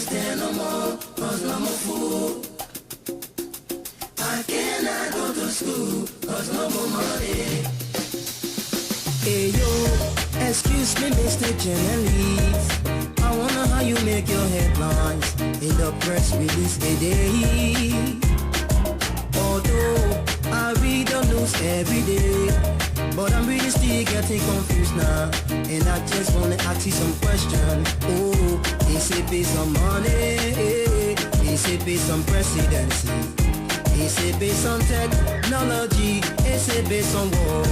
stand no more, cause I'm a fool. I cannot go to school, cause no more money. Hey yo, excuse me, Mr. Journalist. I wonder how you make your headlines in the press release today. Although I read the news every day, but I'm really still getting confused now. And I just wanna ask you some questions. Oh, is it based on money? Is it based on presidency? Is it based on technology? Is it based on war?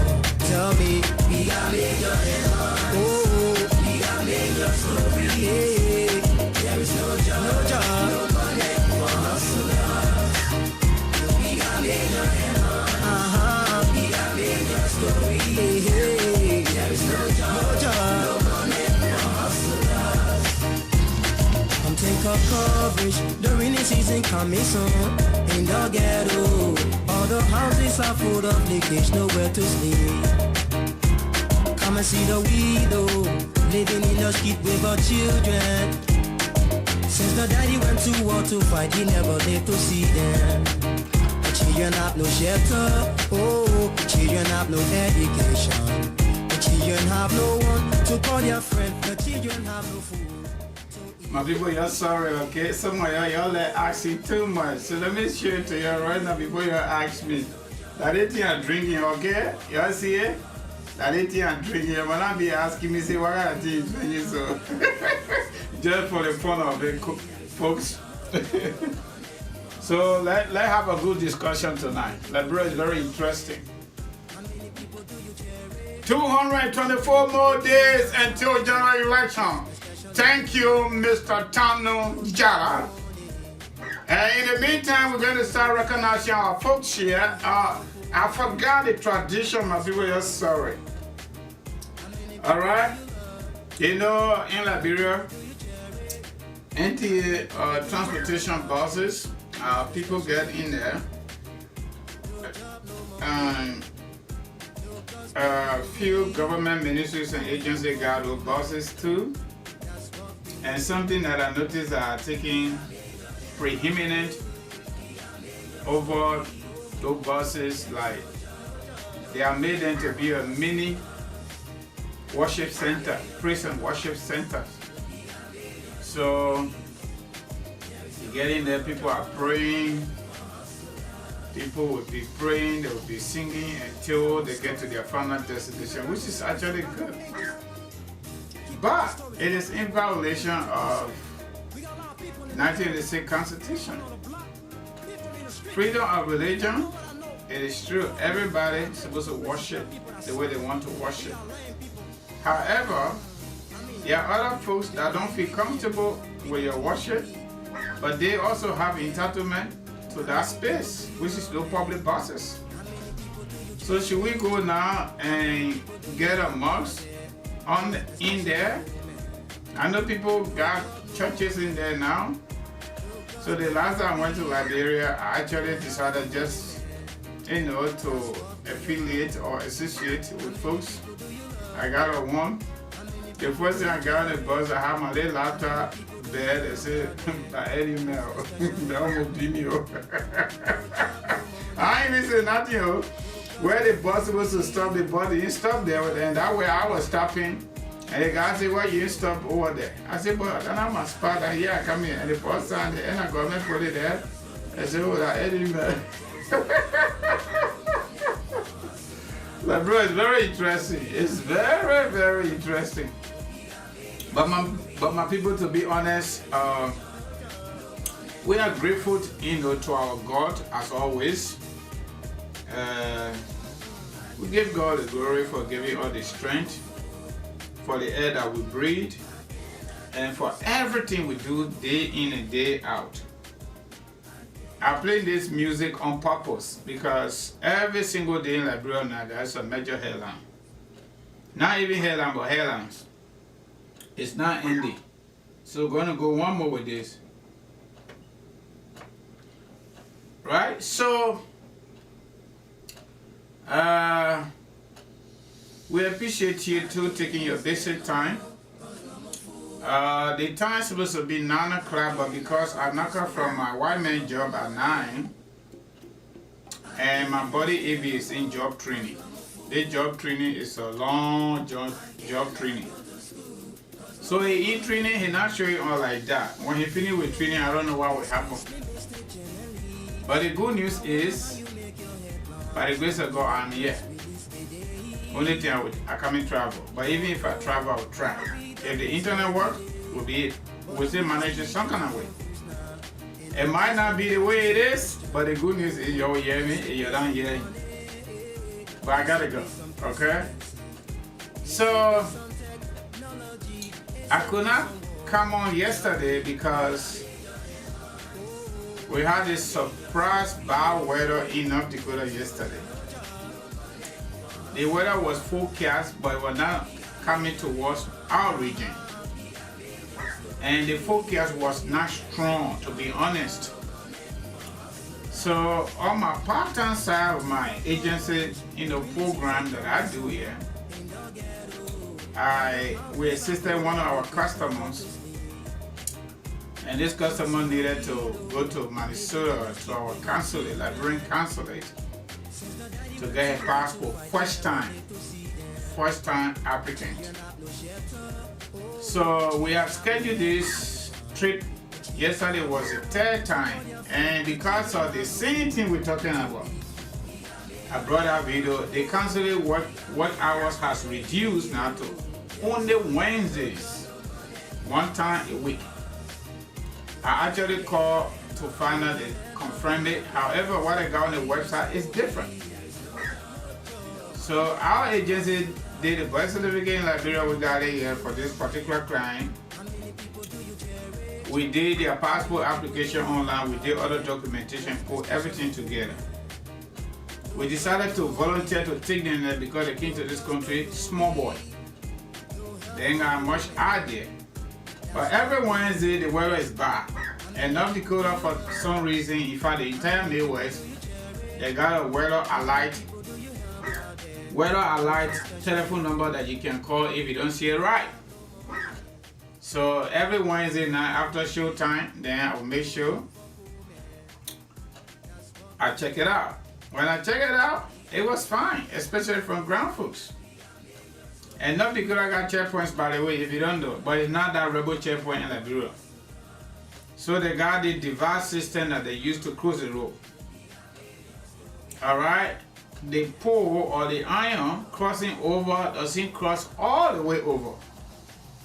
Tell me, we got major headlines. Oh, we got major stories. Yeah. There is no job, no money for hustlers. We got major headlines. We got major stories. Yeah. There is no job, no money for hustlers. Come take a coverage, the rainy season coming soon. In the ghetto, all the houses are full of leakage, nowhere to sleep. Come and see the widow, living in the street with her children. Since the daddy went to war to fight, he never lived to see them. The children have no shelter, oh, children have no education. The children have no one to call their friend, the children have no food. My people, you're sorry, okay? Some of y'all like asking too much. So let me show it to you right now before you ask me. That it you're drinking, okay? Y'all see it? That it you're drinking. You will not be asking me, say, what kind of tea is drinking? So, just for the fun of it, folks. So, let's have a good discussion tonight. Liberia is very interesting. 224 more days until general election. Thank you, Mr. Tano Jara. In the meantime, we're going to start recognizing our folks here. I forgot the tradition, my people, you're sorry. All right? You know, in Liberia, transportation buses, people get in there. Few government ministries and agencies got those buses too. And something that I noticed are taking preeminent over those buses, like they are made them to be a mini worship center, prison worship centers. So you get in there, people are praying, people will be praying, they will be singing until they get to their final destination, which is actually good. But it is in violation of 1986 Constitution. Freedom of religion, it is true. Everybody is supposed to worship the way they want to worship. However, there are other folks that don't feel comfortable with your worship, but they also have entitlement to that space, which is no public buses. So should we go now and get a mosque in there? I know people got churches in there now. So the last time I went to Liberia, I actually decided just, to affiliate or associate with folks. I got a one. The first thing I got on the bus, I had my little laptop bed. I said, by email, I ain't even say nothing. Where the bus was supposed to stop, the bus didn't stop there, and that way I was stopping. And the guy said, why you didn't stop over there? I said, but I don't have my spot, and here I come in. And the bus stand there, and I government put it there. I said, oh, that email. Like, bro, it's very interesting. It's very, very interesting. But my people, to be honest, we are grateful, to our God as always. We give God the glory for giving us the strength, for the air that we breathe, and for everything we do day in and day out. I play this music on purpose because every single day in Liberia now there's a major headline. Not even headline, but headlines. It's not ending. So we're gonna go one more with this. Right? So we appreciate you too taking your basic time The time is supposed to be 9 o'clock, but because I knock off from my white man job at 9, and my buddy AB is in job training. This job training is a long job training. So he in training, he not showing all like that. When he finish with training, I don't know what will happen. But the good news is, by the grace of God, I'm here. Only thing I can't travel. But even if I travel, I will try. If the internet works, will be it. We'll still manage it some kind of way. It might not be the way it is, but the good news is you'll hear me and you don't hear me. But I gotta go, okay? So, I could not come on yesterday because we had this surprise bad weather in North Dakota yesterday. The weather was forecast, but it was not coming towards our region. And the forecast was not strong, to be honest. So on my part-time side of my agency, program that I do here, we assisted one of our customers, and this customer needed to go to Minnesota to our consulate, Liberian consulate, to get a passport. First time applicant. So we have scheduled this trip. Yesterday was the 3rd time, and because of the same thing we're talking about, I brought that video. The consulate work hours has reduced now to only Wednesdays, one time a week. I actually called to find out they confirmed it. However, what I got on the website is different. So our agency did a birth certificate in Liberia. We got it here for this particular client. We did their passport application online. We did other documentation, put everything together. We decided to volunteer to take them there because they came to this country small boy. They ain't got much idea. But every Wednesday the weather is bad. And North Dakota, for some reason, in fact the entire Midwest, they got a weather alert telephone number that you can call if you don't see it right. So every Wednesday night after show time, then I will make sure I check it out. When I check it out, it was fine, especially from ground folks. And North Dakota got checkpoints, by the way, if you don't know, but it's not that rebel checkpoint in Liberia. So they got the device system that they use to cross the road. Alright? The pole or the iron crossing over doesn't cross all the way over.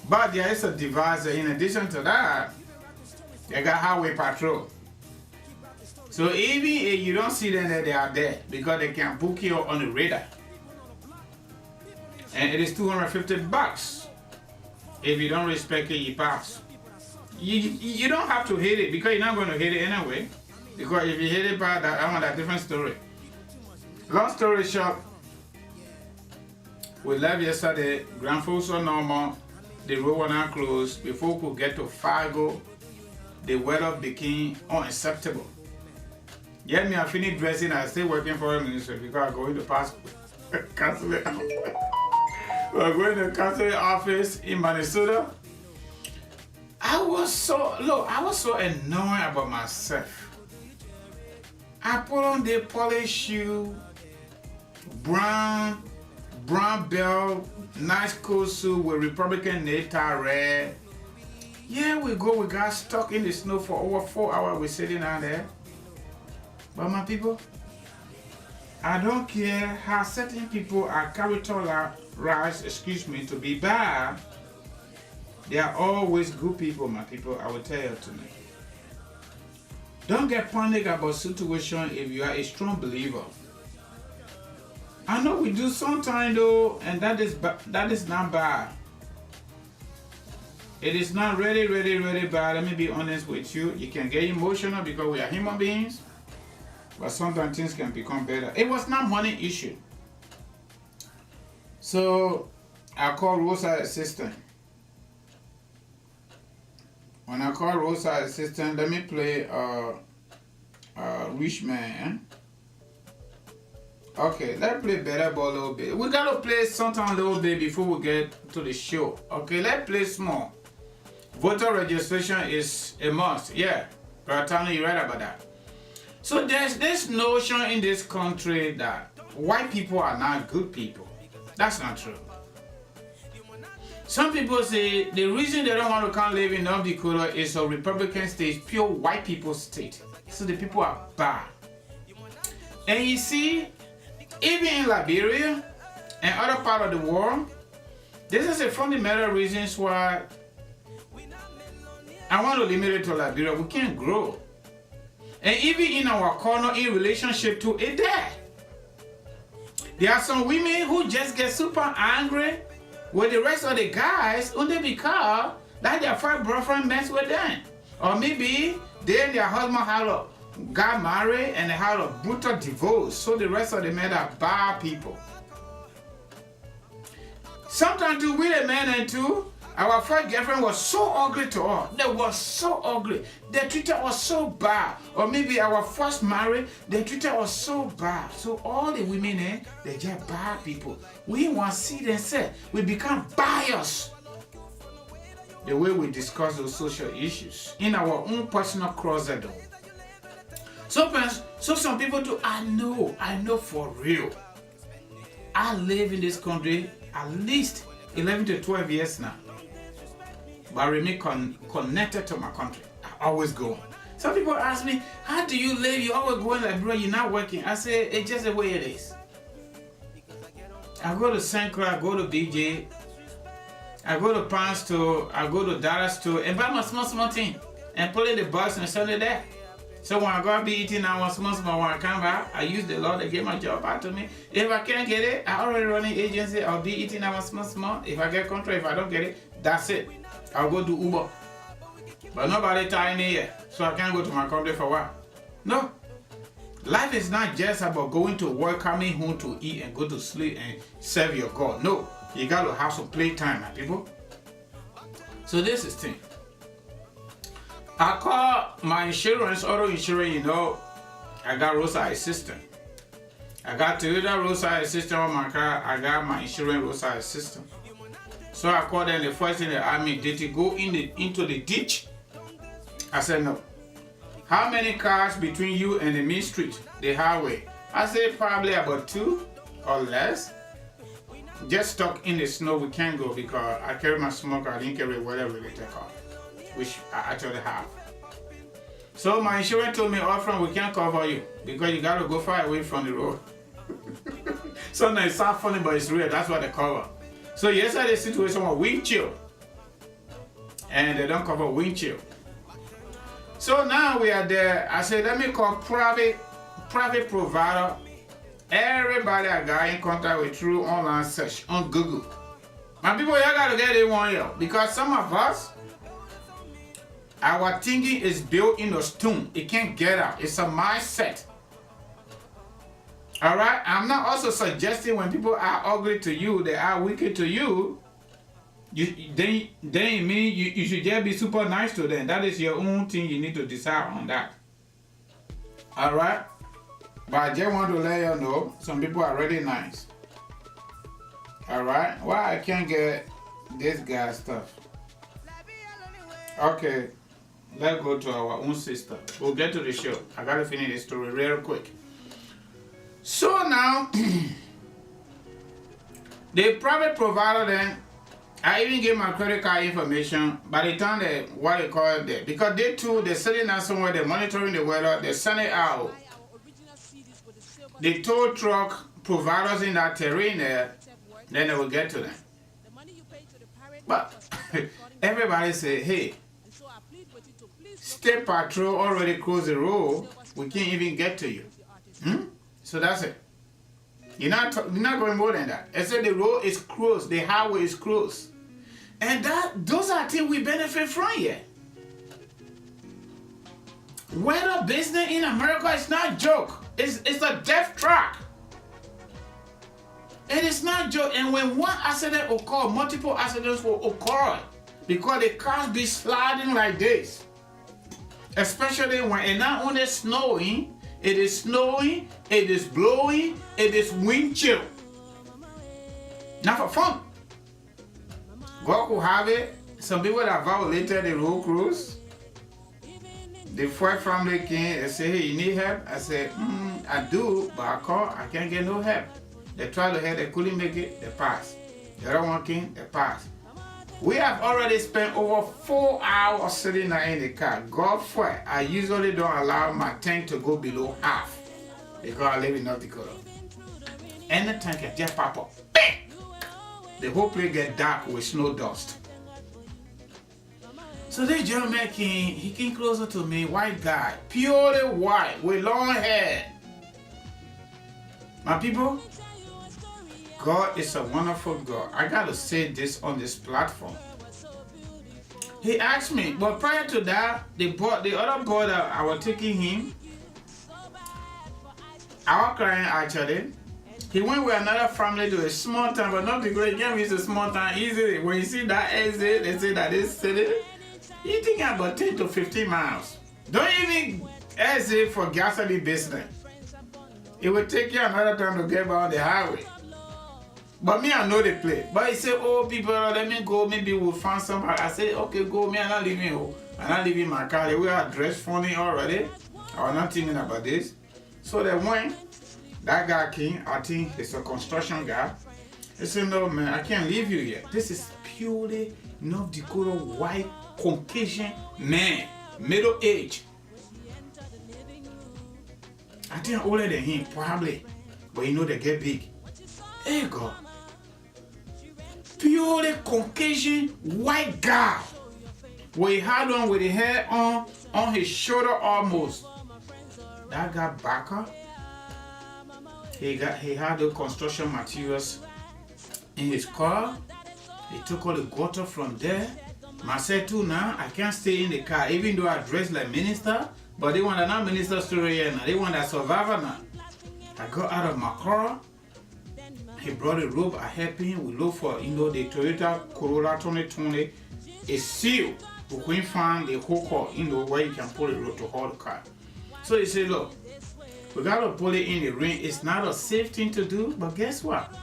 But there is a device that in addition to that, they got highway patrol. So even if you don't see them there, they are there because they can book you on the radar. And it is $250. If you don't respect it, you pass. You don't have to hit it because you're not going to hit it anyway. Because if you hit it bad, I want a different story. Long story short, we left yesterday. Grand folks were normal. The road was not closed. Before we could get to Fargo, the weather became unacceptable. Yet me, I finished dressing. I still working for a ministry because I'm going to pass consulate. We're going to the consulate office in Minnesota. I was so annoyed about myself. I put on the polished shoe, brown belt, nice coat suit with Republican necktie red. Yeah, we got stuck in the snow for over 4 hours. We're sitting down there. But my people, I don't care how certain people are characterized, to be bad. They are always good people, my people. I will tell you tonight. Don't get panicked about situation if you are a strong believer. I know we do sometimes though, and that is not bad. It is not really bad. Let me be honest with you. You can get emotional because we are human beings, but sometimes things can become better. It was not money issue. So I called roadside assistant. When I call roadside assistant, let me play Rich Man. Okay, let's play better ball a little bit. We gotta play something a little bit before we get to the show. Okay, let's play small. voter registration is a must. Yeah, Brother Tony, you read about that. So there's this notion in this country that white people are not good people. That's not true. Some people say the reason they don't want to come live in North Dakota is a Republican state, pure white people state. So the people are bad. And you see, even in Liberia and other part of the world, this is a fundamental reason why I want to limit it to Liberia. We can't grow. And even in our corner, in relationship to it there. There are some women who just get super angry with the rest of the guys only because that their first boyfriend mess with them. Or maybe they and their husband got married and they had a brutal divorce. So the rest of the men are bad people. Sometimes too, we the men and too, our first girlfriend was so ugly to us. They was so ugly. They treated us so bad. Or maybe our first marriage, they treated us so bad. So all the women, they just bad people. We want to see them say, we become biased. The way we discuss those social issues in our own personal closet. So some people do, I know for real. I live in this country at least 11 to 12 years now. But I remain connected to my country. I always go. Some people ask me, how do you live? You always going like, bro, you're not working. I say, it's just the way it is. I go to St. Clair, I go to BJ, I go to Pound Store, I go to Dollar Store, and buy my small thing. And put it in the box and send it there. So when I go be eating now, small, when I come back, I use the Lord to get my job back to me. If I can't get it, I already run an agency, I'll be eating now small. If I get contract, if I don't get it, that's it. I'll go to Uber. But nobody telling me yet, so I can't go to my country for a while. No. Life is not just about going to work, coming home to eat and go to sleep and serve your God. No. You got to have some playtime, my people. So this is thing. I call my insurance, auto insurance, you know, I got roadside assistant. I got Toyota roadside assistant on my car. I got my insurance roadside assistant. So I called them, the first thing they asked me, did you go into the ditch? I said no. How many cars between you and the main street, the highway? I said probably about 2 or less. Just stuck in the snow, we can't go because I carry my smoker, I didn't carry whatever they take off, which I actually have. So my insurance told me, upfront, we can't cover you because you got to go far away from the road. Sometimes it's not funny, but it's real. That's what they cover. So yesterday the situation was wind chill, and they don't cover wind chill. So now we are there. I said, let me call private provider. Everybody I got in contact with through online search on Google. My people, y'all gotta get it one here because some of us, our thinking is built in a stone. It can't get out. It's a mindset. All right. I'm not also suggesting when people are ugly to you, they are wicked to you. Then it means you should just be super nice to them. That is your own thing. You need to decide on that. All right. But I just want to let you know, some people are really nice. All right. Why I can't get this guy stuff? Okay. Let's go to our own sister. We'll get to the show. I gotta finish this story real quick. So now, the private provider then, I even gave my credit card information. By the time they, what they call it there, because they too, they're sitting down somewhere, they're monitoring the weather, they send it out. The tow truck providers in that terrain there, then they will get to them. But everybody say, hey, State Patrol already closed the road, we can't even get to you. So that's it. You're not going more than that. I said the road is closed, the highway is closed. And those are things we benefit from here. Weather business in America is not a joke. It's a death trap. It is not a joke. And when one accident occurs, multiple accidents will occur because the cars be sliding like this. Especially when it's not only snowing, it is blowing, it is wind chill. Not for fun. God will have it some people that violated the road cruise. The fourth family came and said, hey, you need help? I said, I do, but I call, I can't get no help. They tried to help, they couldn't make it, they passed. The other one came, they passed. We have already spent over 4 hours sitting there in the car. God forbid, I usually don't allow my tank to go below half because I live in North Dakota. And the tank can just pop up. Bang! The whole place get dark with snow dust. So this gentleman came, he came closer to me, white guy, purely white, with long hair. My people, God is a wonderful God. I gotta say this on this platform. He asked me, but prior to that, the other boy that I was taking him, our client actually, he went with another family to a small town, but not the great game, it's a small town. Easily, when you see that exit, they say that this city, you think about 10 to 15 miles. Don't even exit for gasoline business. It will take you another time to get on the highway. But me, I know the place. But he said, oh, people, let me go. Maybe we'll find somebody. I said, okay, go. Me, I'm not leaving home. I'm not leaving my car. They were dressed funny already. I was not thinking about this. So they went. That guy came. I think he's a construction guy. He said, no, man, I can't leave you yet. This is purely North Dakota white Caucasian man, middle age. I think I'm older than him, probably. But you know they get big. Hey, God. Purely Caucasian white guy. With he had on with the hair on his shoulder almost. That guy back up. He had the construction materials in his car. He took all the gutter from there. Myself too now, I can't stay in the car even though I dress like minister, but they want to not minister story here now. They want that survivor now. I got out of my car. He brought a rope. I helped him. We looked for, the Toyota Corolla 2020. A seal. We couldn't find the whole car, where you can pull the rope to hold the car. So he said, look, we got to pull it in the ring. It's not a safe thing to do, but guess what?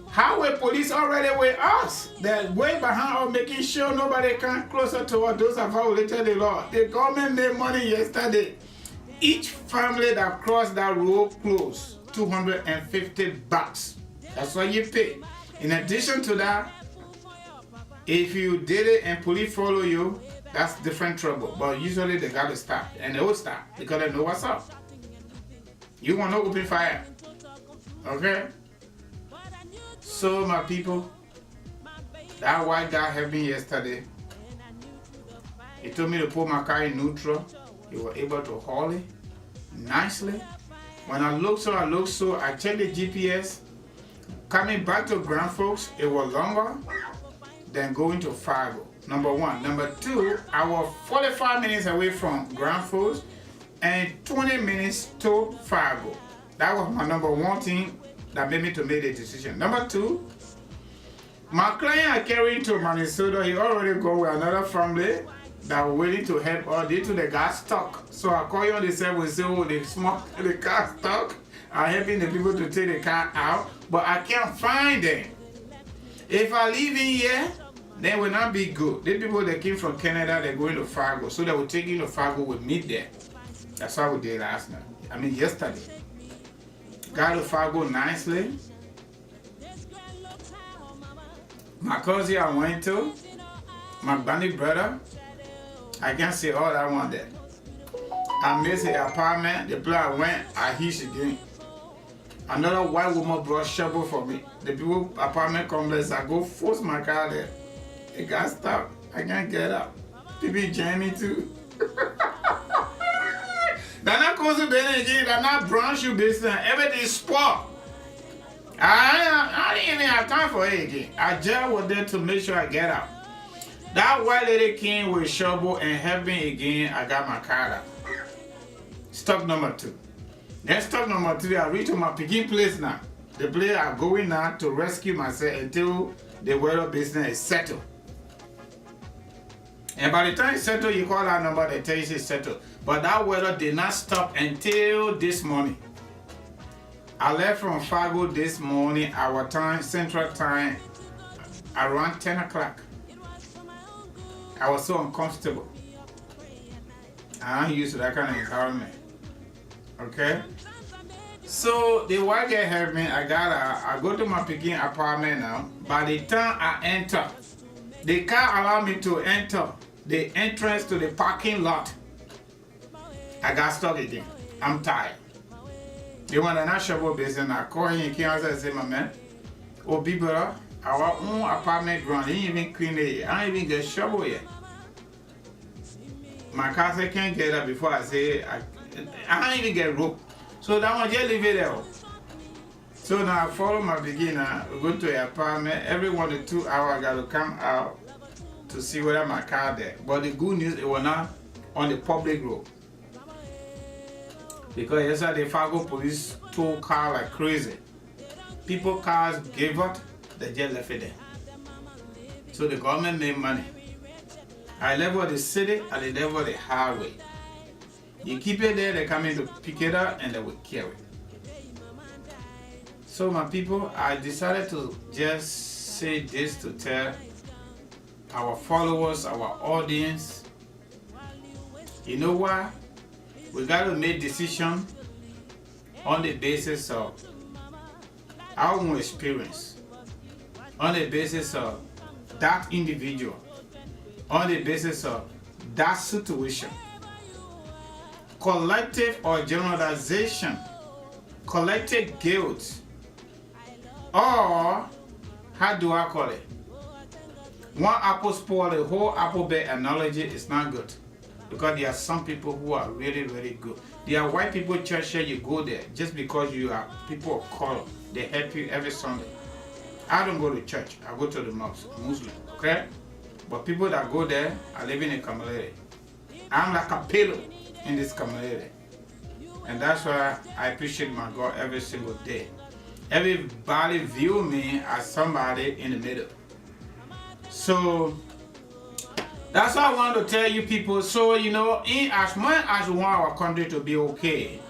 Highway police already with us. They're way behind us, making sure nobody can closer to us. Those have violated the law. The government made money yesterday. Each family that crossed that road closed $250. That's what you pay. In addition to that, if you did it and police follow you, that's different trouble. But usually they gotta stop, and they will stop because they know what's up. You want to open fire, okay? So my people, that white guy helped me yesterday. He told me to put my car in neutral. He was able to haul it nicely. When I looked so, I checked the GPS. Coming back to Grand Forks, it was longer than going to Fargo. Number one. Number two, I was 45 minutes away from Grand Forks and 20 minutes to Fargo. That was my number one thing that made me to make the decision. Number two, my client I carried to Minnesota, he already go with another family that were willing to help us due to the gas stuck. So I call you on the side, we say, oh, the car stuck. I'm helping the people to take the car out, but I can't find them. If I leave in here, then will not be good. The people that came from Canada, they're going to Fargo. So they will take you to Fargo, we'll meet there. That's what we did last night. Yesterday. Got to Fargo nicely. My cousin I went to, my bandit brother, I can't say all I want there. I missed the apartment, the place I went, I hitched again. Another white woman brought shovel for me. The people apartment complex, I go force my car there. It got stuck, I can't get up. People jam me too. They're not causing again, they're not brown shoe business, everything spot. I didn't even have time for it again. I just was there to make sure I get out. That white lady came with a shovel and helped me again. I got my car out. Stop number two. Then stop number three, I reach to my picking place now. The place I'm going now to rescue myself until the weather business is settled. And by the time it's settled, you call that number, they tell you it's settled. But that weather did not stop until this morning. I left from Fargo this morning, our time, Central Time, around 10 o'clock. I was so uncomfortable. I'm used to that kind of environment. Okay? So the white girl helped me. I go to my picking apartment now. By the time I enter, the car allowed me to enter the entrance to the parking lot. I got stuck again. I'm tired. They want to not shovel business. I call him, he came outside and say, my man, oh, Bibera, our own apartment ground, he didn't even clean it. I don't even get shovel yet. My car said, can't get up before I say, I don't even get rope. So that one just leave it there. So now I follow my beginner, we go to the apartment. Every 1 to 2 hours, I got to come out to see whether my car there. But the good news, it was not on the public road. Because yesterday, the Fargo police tow car like crazy. People cars gave up, they just left it there. So the government made money. At the level of the city, at the level of the highway. You keep it there, they come in to pick it up and they will carry it. So my people, I decided to just say this to tell our followers, our audience, you know what? We got to make decisions on the basis of our own experience, on the basis of that individual, on the basis of that situation. Collective or generalization, collective guilt, or how do I call it? One apple spoil the whole alphabet analogy is not good. Because there are some people who are really, really good. There are white people church here, you go there just because you are people of color. They help you every Sunday. I don't go to church, I go to the mosque, Muslim, okay? But people that go there are living in community. I'm like a pillow in this community. And that's why I appreciate my God every single day. Everybody view me as somebody in the middle. So that's what I want to tell you people. So, you know, in as much as we want our country to be okay,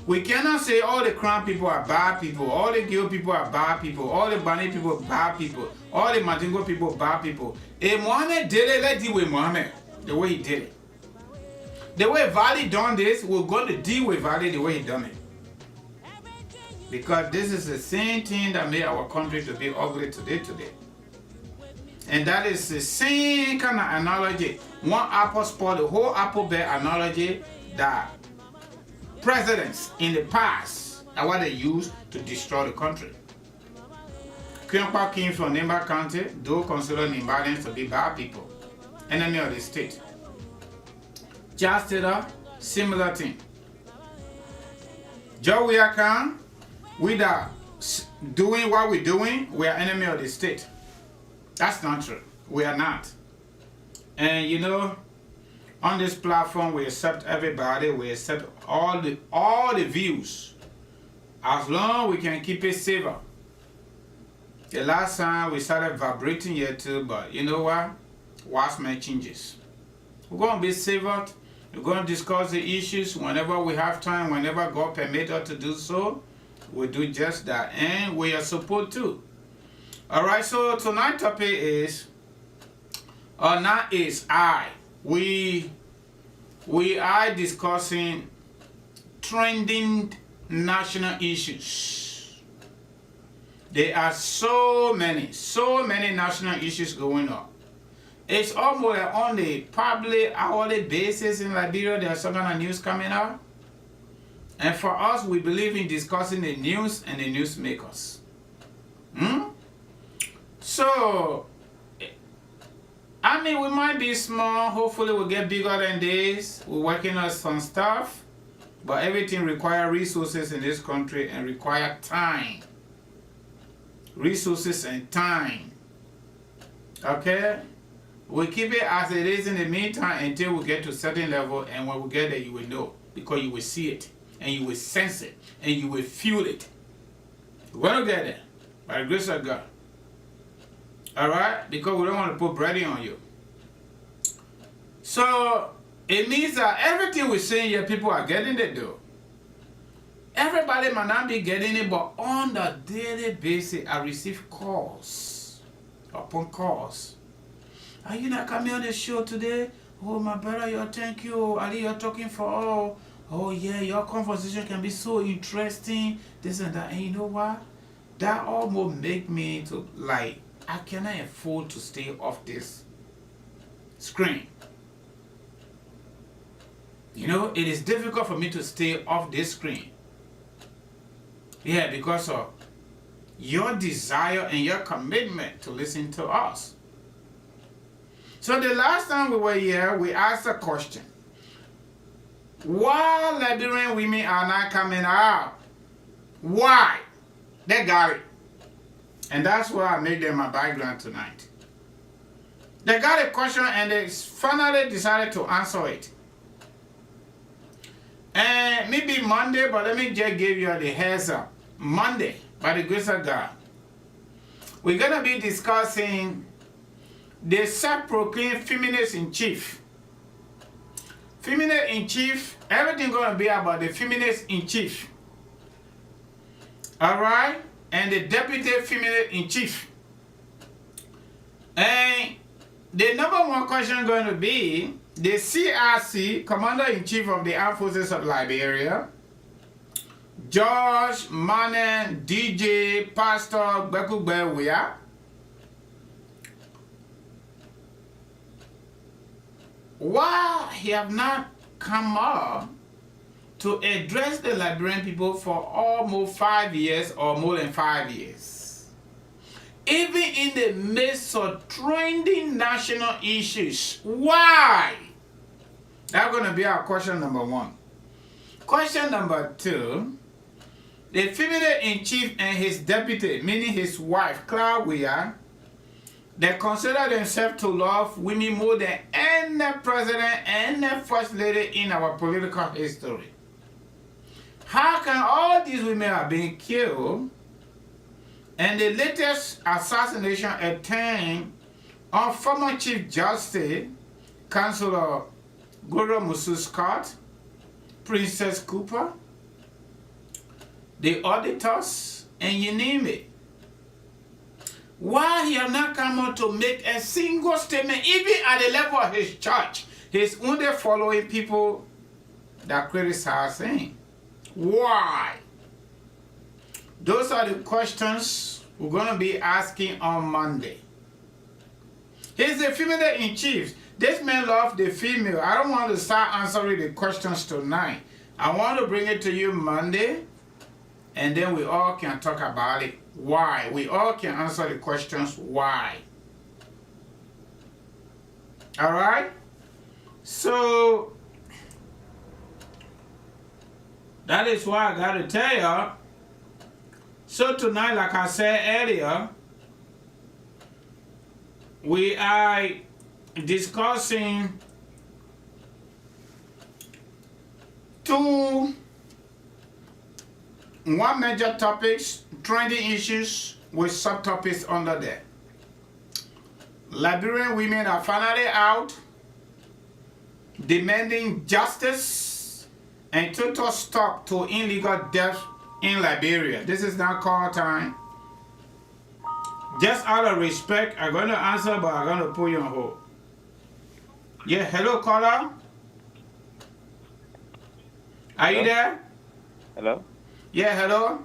we cannot say all the crown people are bad people, all the Gil people are bad people, all the Bani people are bad people, all the Mandingo people are bad people. If Mohammed did it, let's deal with Mohammed the way he did it. The way VARLEE done this, we're going to deal with VARLEE the way he done it. Because this is the same thing that made our country to be ugly today. And that is the same kind of analogy. One apple spoiled the whole alphabet analogy that presidents in the past are what they used to destroy the country. Kyonpa came from Nimba County, though considered Nimbadians to be bad people, enemy of the state. Chasteda, similar thing. Joe Wiakan, we that doing what we're doing, we are enemy of the state. That's not true. We are not. And you know, on this platform, we accept everybody. We accept all the views, as long as we can keep it civil. The last time we started vibrating here too, but you know what? What's my changes? We're going to be civil. We're going to discuss the issues whenever we have time, whenever God permits us to do so. We do just that, and we are supposed to. Alright, so tonight's topic is, we are discussing trending national issues. There are so many national issues going on. It's almost on the probably hourly basis in Liberia. There's some kind of news coming out. And for us, we believe in discussing the news and the newsmakers. So, I mean, we might be small. Hopefully, we'll get bigger than this. We're working on some stuff. But everything requires resources in this country and require time. Resources and time. Okay? We'll keep it as it is in the meantime until we get to a certain level. And when we get there, you will know. Because you will see it. And you will sense it. And you will feel it. We're going to get there. By the grace of God. Alright? Because we don't want to put bread on you. So, it means that everything we're saying here, people are getting it though. Everybody might not be getting it, but on the daily basis, I receive calls upon calls. Are you not coming on the show today? Oh, my brother, thank you. Ali, you're talking for all. Oh, yeah, your conversation can be so interesting. This and that. And you know what? That almost make me to, like, I cannot afford to stay off this screen. You know, it is difficult for me to stay off this screen. Yeah, because of your desire and your commitment to listen to us. So the last time we were here, we asked a question. Why Liberian women are not coming out? Why? They got it. And that's why I made them my background tonight. They got a question and they finally decided to answer it. And maybe Monday, but let me just give you the heads up. Monday, by the grace of God, we're going to be discussing the self-proclaimed feminist-in-chief. Feminist-in-chief, everything going to be about the feminist-in-chief. All right? And the deputy feminist-in-chief. And the number one question going to be the CRC, Commander-in-Chief of the Armed Forces of Liberia, George Manen, DJ, Pastor Bekugbeweya, why he have not come up to address the Liberian people for almost 5 years or more than 5 years? Even in the midst of trending national issues, why? That's going to be our question number one. Question number two, the feminist-in-chief and his deputy, meaning his wife, Claudia, they consider themselves to love women more than any president and any first lady in our political history. How can all these women are being killed and the latest assassination attempt on former Chief Justice, Councilor Goro Musu Scott, Princess Cooper, the auditors, and you name it? Why he have not come out to make a single statement, even at the level of his church, his only following people that criticize him? Why? Those are the questions we're going to be asking on Monday. He's the feminist-in-chief. This man loves the female. I don't want to start answering the questions tonight. I want to bring it to you Monday, and then we all can talk about it. Why? We all can answer the questions why. All right? So, that is why I got to tell you. So tonight, like I said earlier, we are discussing one major topics, trending issues with subtopics under there. Liberian women are finally out demanding justice and total stop to illegal death in Liberia. This is not call time. Just out of respect, I'm going to answer, but I'm going to put you on hold. Yeah, hello, caller. Are you there? Hello? Yeah, hello?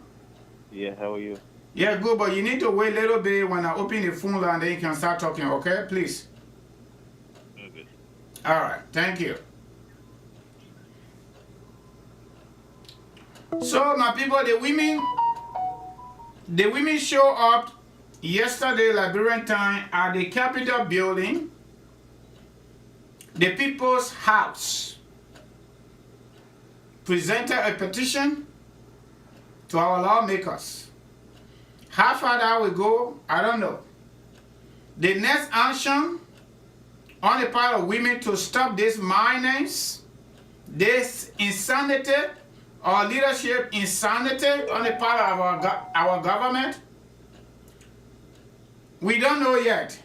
Yeah, how are you? Yeah, good, but you need to wait a little bit when I open the phone line, then you can start talking, okay? Please. Okay. All right, thank you. So, my people, the women show up yesterday, Liberian time, at the Capitol building, the People's House, presented a petition to our lawmakers. How far that will go, I don't know. The next action on the part of women to stop this madness, this insanity, or leadership insanity on the part of our government, we don't know yet.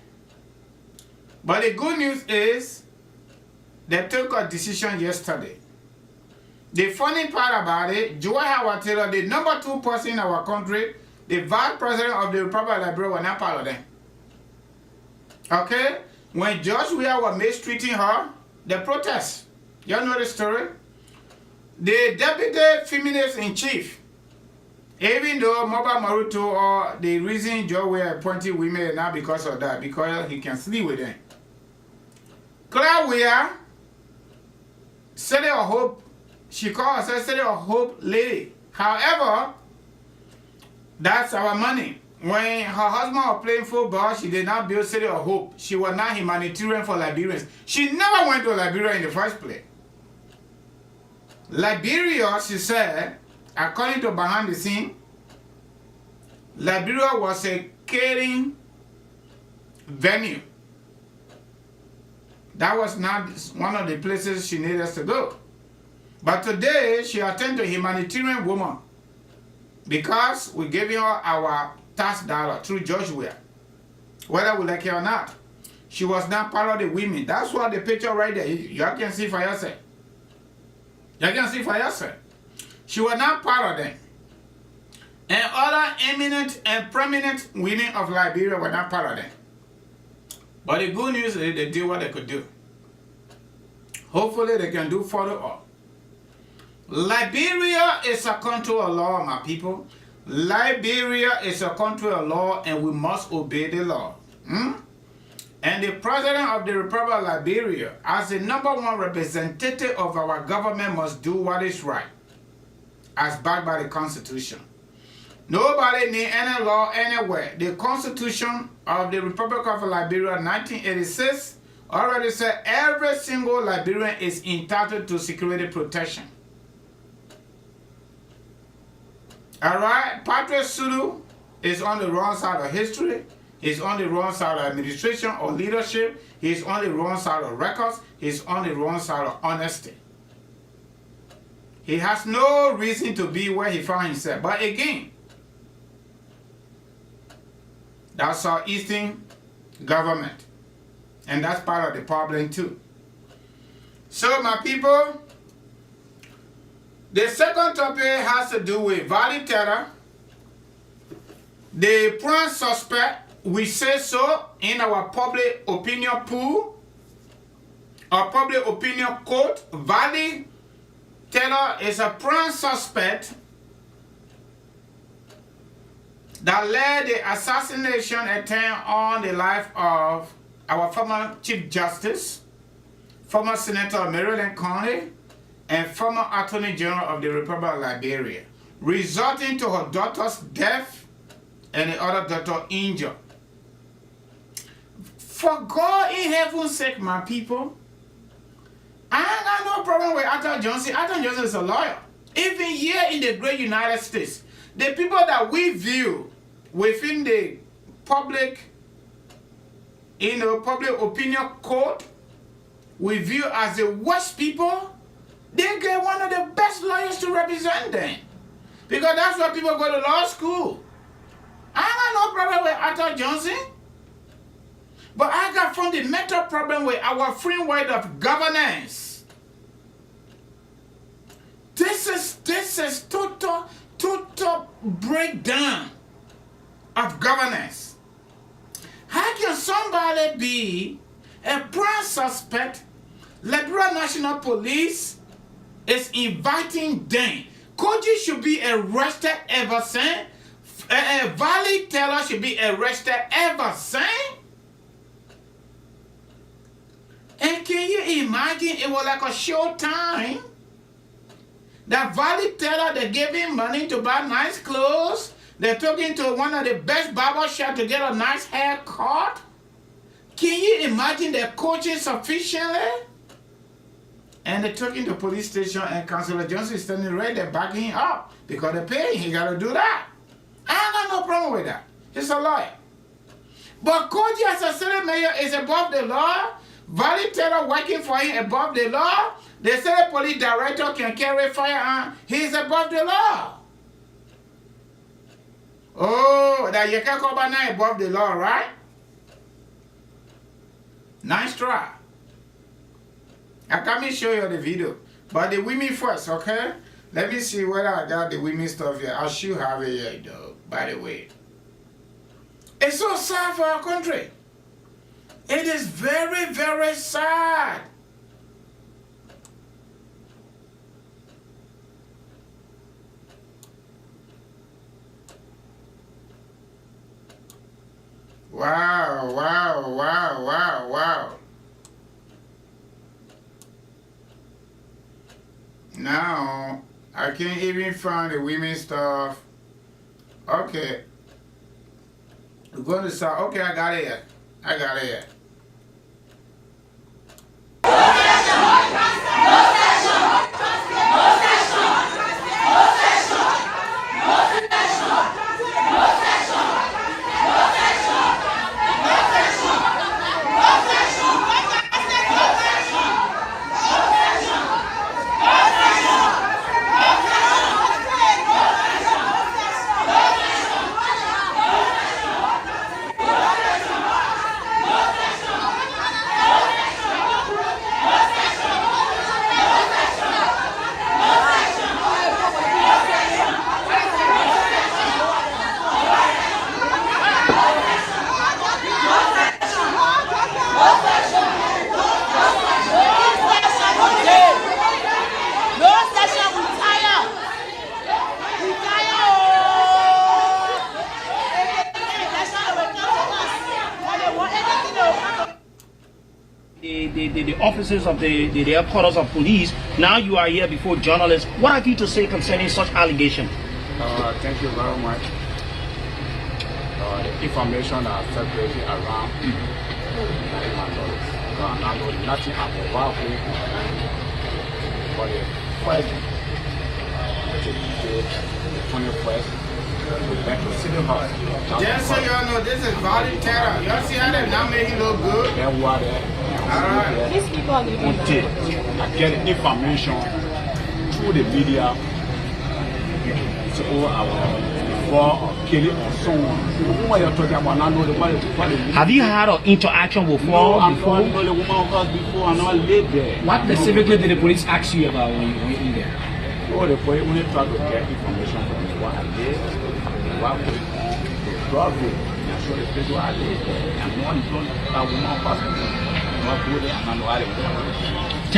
But the good news is they took a decision yesterday. The funny part about it, Joy Howard Taylor, the number 2 person in our country, the vice president of the Republic of Liberia, was not part of them. Okay? when George Weah was mistreating her, the protest. Y'all know the story? The deputy feminist in chief, even though Moba Maruto or the reason George Weah appointed women not because of that, because he can sleep with them. Claire Weah, City of Hope, she called herself City of Hope lady. However, that's our money. When her husband was playing football, she did not build City of Hope. She was not humanitarian for Liberians. She never went to Liberia in the first place. Liberia, she said, according to behind the scene, Liberia was a catering venue. That was not one of the places she needed us to go. But today, she attended a humanitarian woman because we're giving her our tax dollar through George Weah, whether we like it or not. She was not part of the women. That's what the picture right there, y'all can see for yourself. Y'all can see for yourself. She was not part of them. And other eminent and prominent women of Liberia were not part of them. But the good news is they did what they could do. Hopefully they can do further up. Liberia is a country of law, my people. Liberia is a country of law and we must obey the law. And the President of the Republic of Liberia, as the #1 representative of our government, must do what is right, as backed by the Constitution. Nobody need any law anywhere. The Constitution of the Republic of Liberia 1986 already said every single Liberian is entitled to security protection. Alright, Patrick Sulu is on the wrong side of history. He's on the wrong side of administration or leadership. He's on the wrong side of records. He's on the wrong side of honesty. He has no reason to be where he found himself. But again, that's our Eastern government. And that's part of the problem too. So my people, the second topic has to do with VARLEE terror. The prime suspect, we say so in our public opinion pool, our public opinion court. VARLEE terror is a prime suspect that led the assassination attempt on the life of our former Chief Justice, former Senator of Maryland County, and former Attorney General of the Republic of Liberia, resulting to her daughter's death and the other daughter injured. For God in heaven's sake, my people, I ain't got no problem with Arthur Johnson. Arthur Johnson is a lawyer. Even here in the great United States, the people that we view within the public, public opinion code, we view as the worst people, they get one of the best lawyers to represent them. Because that's why people go to law school. I ain't got no problem with Arthur Johnson. But I got fundamental problem with our framework of governance. This is total breakdown of governance. How can somebody be a prime suspect? Liberia National Police is inviting them. KOIJEE should be arrested ever since. VARLEE Taylor should be arrested ever since. And can you imagine it was like a show time? That VARLEE Taylor, they gave him money to buy nice clothes. They took him to one of the best barber shops to get a nice haircut. Can you imagine the coaching sufficiently? And they took him to police station and Councilor Johnson is standing right there backing him up because they pay him. He got to do that. I ain't got no problem with that. He's a lawyer. But KOIJEE as a city mayor is above the law. VARLEE Taylor working for him above the law. The city police director can carry firearm. He's above the law. Oh, that you can't come by above the law, right? Nice try. I can't show you the video. But the women first, okay? Let me see whether I got the women stuff here. I should have it here, though, by the way. It's so sad for our country. It is very, very sad. Wow, wow, wow, wow, wow. Now, I can't even find the women stuff. Okay. We're going to start. Okay, I got it. I got it. The officers of the headquarters of police. Now you are here before journalists. What have you to say concerning such allegation? Thank you very much. The information that circulating around I know nothing about VARLEE for the first, the 21st. We went to City Hall. Just so y'all know, this is VARLEE terror. Y'all see how they not making look good? Then what? These people are living until I get information through the media. So before killing or someone. What you're talking about now, know the body. Have you had an interaction before? No, I don't know the woman of us before. I know I live there. What specifically did the police ask you about when you went in there? Oh, the police only try to get information from me. What I did, what we probably, I'm sure the people I live there. I'm not doing that woman of us. There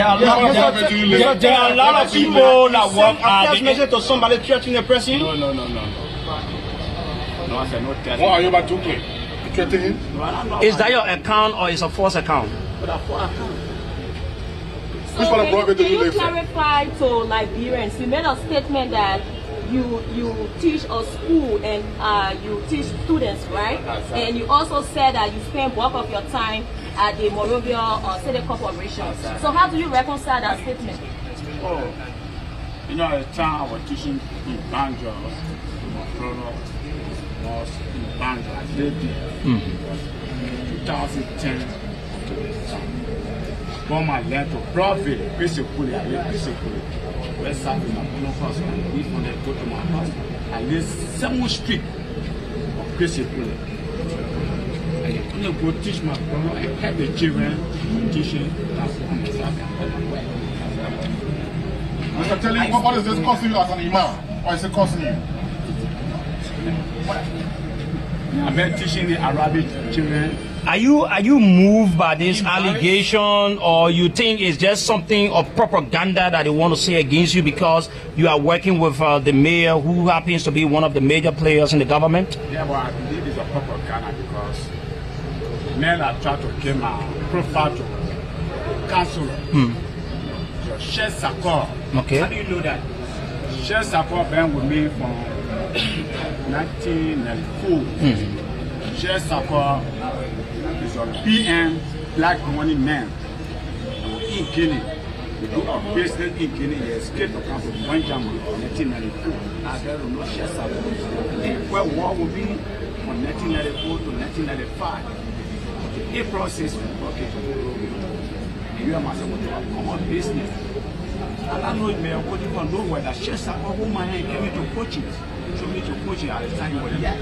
are a lot of people that work at the message to somebody threatening a person. No. No, I said no test. What are you about to do? Threatening? Is that your account or is a false account? So can you clarify to Liberians? You made a statement that you teach a school and you teach students, right? And you also said that you spend bulk of your time at the Monrovia City Corporation. So how do you reconcile that statement? Oh, you know, at the time I was teaching in Banjo, my brother was in Banjo, I lived there. 2010. When I left to Broadway, basically, I lived basically. West side of my house, and we want to go to my house. I live 7th Street of basically. I go teach my brother and help the children teaching. Mr. Telly, what is this costing you as an imam? Or is it costing you? I've been teaching the Arabic children. Are you moved by this allegation, or you think it's just something of propaganda that they want to say against you because you are working with the mayor who happens to be one of the major players in the government? Yeah, but I believe it's a propaganda because men are trying to kill my profile to councillor. Sheikh Sakor. Okay. How do you know that? Sheikh Sakor been with me from 1994. Sheikh Sakor is a PM black money man in Guinea. We do our business in Guinea. He escaped to come from one Germany in 1994. I don't know Sheikh Sakor. Where war will be from 1994 to 1995. The process will work it. You are myself to a common business. And I know it may have got from nowhere that Sheikh Sakor who my hand came to coach it. So me to coach it at the time with that.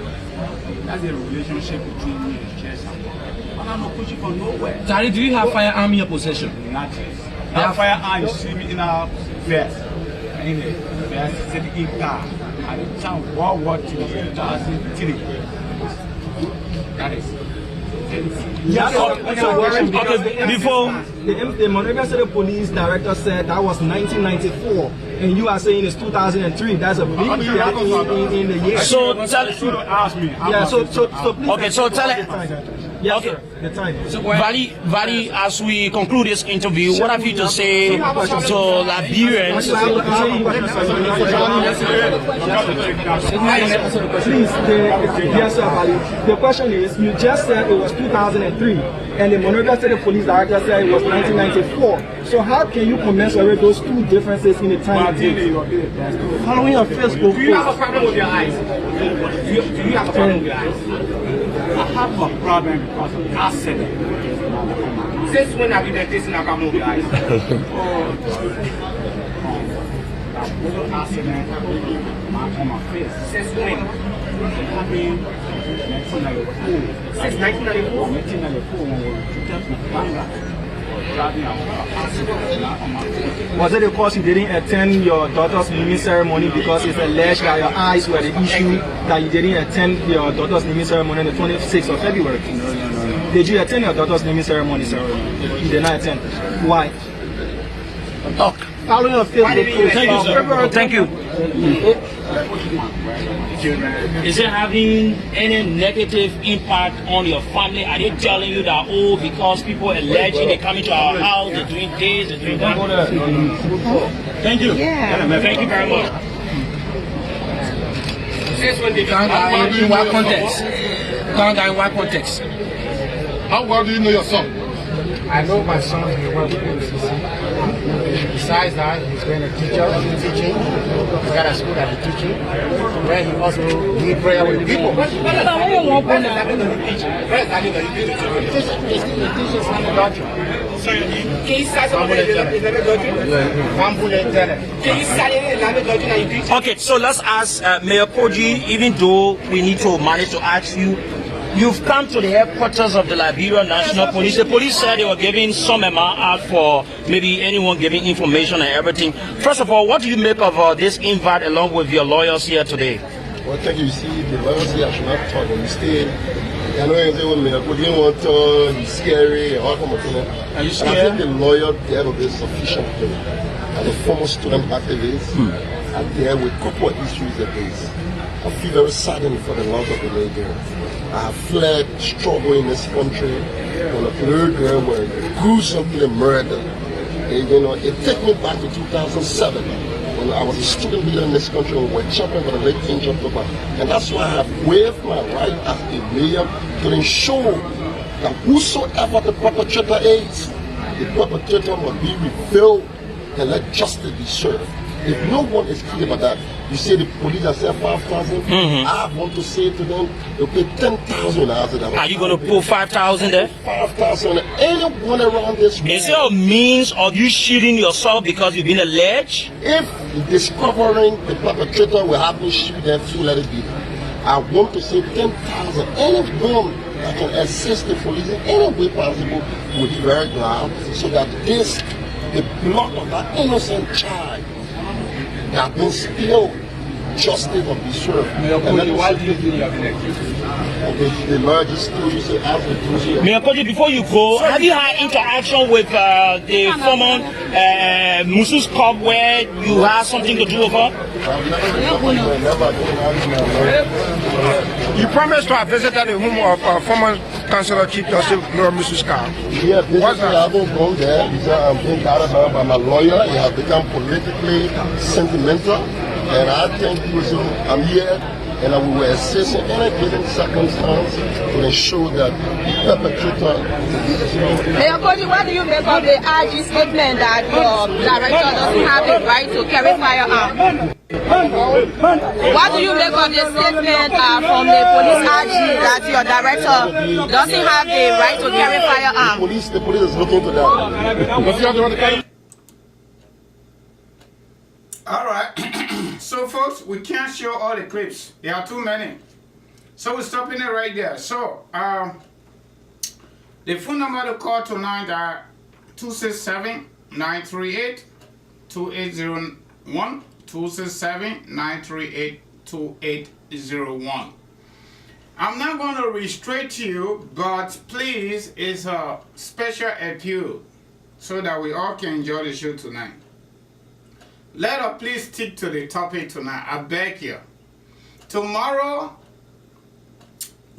That's the relationship between me and Sheikh Sakor. But I'm not coaching from nowhere. Tari, do you have firearm in your possession? Nothing. That firearm you see me in our vest. In the vest, sitting in car. At the time World War II, 2003. That is. Before the Monrovia City Police Director said that was 1994, and you are saying it's 2003. That's a big gap in the year. So tell ask me. Yeah. So please. Okay. So tell it. Yes, Okay. sir. The time. VARLEE, as we conclude this interview, what have you to say to Liberians? Please, yes, sir, VARLEE. The question is, you just said it was 2003, and the Monrovia City Police Director said it was 1994. So how can you commensurate those two differences in the time? Following your Facebook. Do you have a problem with your eyes? Do you have a problem with your eyes? I have a problem because of accident. Since when have you been facing a problem with your eyes? Accident on my face. Since when? It happened 1994. Since 1994? 1994 when we took my camera. Was it because you didn't attend your daughter's naming ceremony because it's alleged that your eyes were the issue that you didn't attend your daughter's naming ceremony on the 26th of February? No. Did you attend your daughter's naming ceremony, sir? You did not attend. Why? Talk. Following your Facebook post. Thank you, sir. Thank you. Is it having any negative impact on your family? Are they telling you that, oh, because people alleging they come into our house, they're doing this, they're doing that? Thank you. Yeah. Thank you very much. In what context? In what context? How well do you know your son? I know my son is working with CC. Besides that, he's been a teacher, teaching. He's got a school that he's teaching, where he also lead prayer with people. He teaches Sunday doctrine. Okay, so let's ask Mayor KOIJEE, even though we need to manage to ask you, you've come to the headquarters of the Liberian National Police. The police said they were giving some amount out for maybe anyone giving information and everything. First of all, what do you make of this invite along with your lawyers here today? Well, thank you. You see, the lawyers here should not talk when we stay. I know you didn't want to be scary. Are you scared? I think the lawyer there will be sufficient. As a former student activist, and there with couple of issues that is. I feel very saddened for the loss of the Liberian. I have fled struggle in this country when a little girl was gruesomely murdered. And, you know, it took me back to 2007 when I was a student leader in this country and we were champion for the late 10th of October. And that's why I have waived my right as a mayor to ensure that whosoever the perpetrator is, the perpetrator must be revealed and let justice be served. If no one is clear about that, you say the police have said 5,000. I want to say to them, they'll pay 10,000. Are you going to put 5,000 there? 5,000. Anyone around this world. Is there a means of you shielding yourself because you've been alleged? If discovering the perpetrator will have me shoot them, so let it be. I want to say 10,000. Anyone that can assist the police in any way possible would be very glad, so that the blood of that innocent child that been spilled, justice will be served. Why do you think you have been accused? The lawyer just told you to ask the police. Mayor KOIJEE, before you go, have you had interaction with the former Musu's Cup where you had something to do with her? You promised to have visited the home of former Councillor Chief Justice Mrs. Carr. Yeah, basically I haven't gone there. I'm being guided by my lawyer. He has become politically sentimental. And I think I'm here and I will assist in any given circumstance to ensure that the perpetrator. Mayor KOIJEE, what do you make of the IG statement that your director doesn't have the right to carry firearms? What do you make of the statement from the police IG that your director doesn't have the right to carry firearms? The police is looking into that. All right. So, folks, we can't show all the clips. There are too many. So, we're stopping it right there. So, the phone number to call tonight are 267-938-2801, 267-938-2801. I'm not going to restrict you, but please, it's a special appeal so that we all can enjoy the show tonight. Let us please stick to the topic tonight. I beg you. Tomorrow,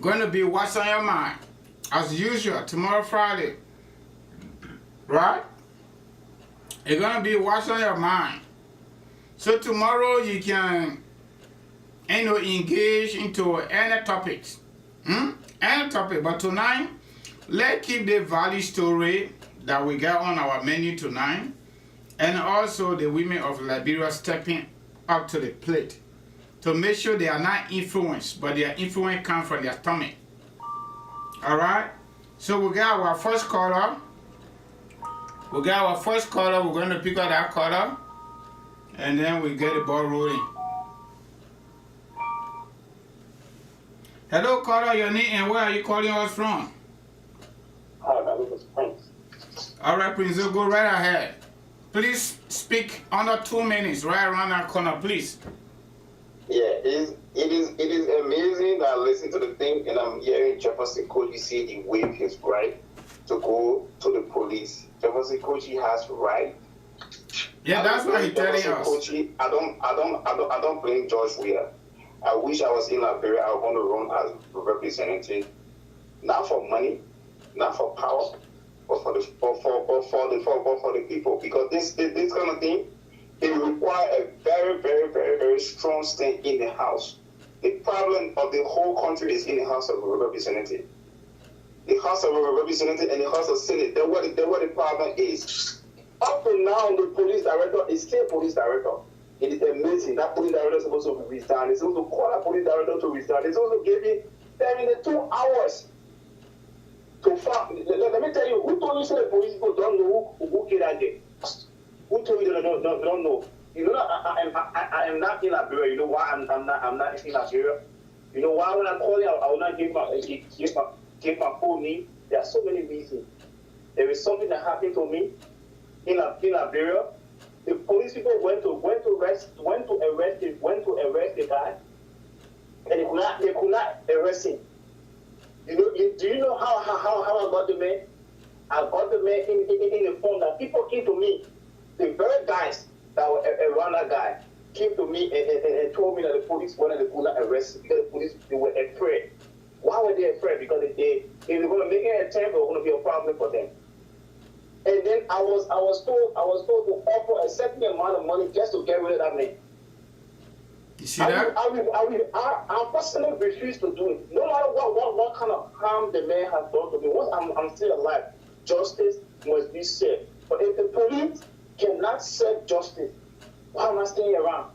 going to be what's on your mind. As usual, tomorrow Friday. Right? It's going to be what's on your mind. So tomorrow you can engage into any topics. Any topic. But tonight, let's keep the VARLEE story that we got on our menu tonight. And also the women of Liberia stepping up to the plate. To make sure they are not influenced, but their influence comes from their stomach. Alright? So we got our first caller. We're going to pick up that caller. And then we get the ball rolling. Hello, caller, your name and where are you calling us from? Hi, my name is Prince. Alright, Prince, go right ahead. Please speak under 2 minutes, right around that corner, please. Yeah, it is amazing that I listen to the thing and I'm hearing Jefferson KOIJEE say he waived his right to go to the police. Jefferson KOIJEE has right. Yeah, that's what he's telling us. KOIJEE, I don't blame George Weah. I wish I was in Liberia. I want to run as representative, not for money, not for power, but for the people. Because this kind of thing, it requires a very, very, very, very strong stand in the House. The problem of the whole country is in the House of Representatives. The House of Representatives and the House of Senate. That's what the problem is. Up to now, the police director is still police director. It is amazing. That police director is supposed to resign. It's supposed to call that police director to resign. It's supposed to give him 72 hours to find. Let me tell you, who told you the police people don't know who killed that guy? Who told you they don't know? You know, I am not in Liberia. You know why I'm not in Liberia? You know why when I call you, I will not give my full name? There are so many reasons. There is something that happened to me in Liberia. The police people went to arrest the guy, and they could not arrest him. Do you know how I got the man? I got the man in the form that people came to me. The very guys that were around that guy came to me and told me that the police wanted to arrest him because the police, they were afraid. Why were they afraid? Because if they were going to make an attempt, it was going to be a problem for them. And then I was told to offer a certain amount of money just to get rid of that man. You see that? I personally refuse to do it. No matter what kind of harm the man has done to me, once I'm still alive, justice must be served. But if the police cannot serve justice, why am I staying around?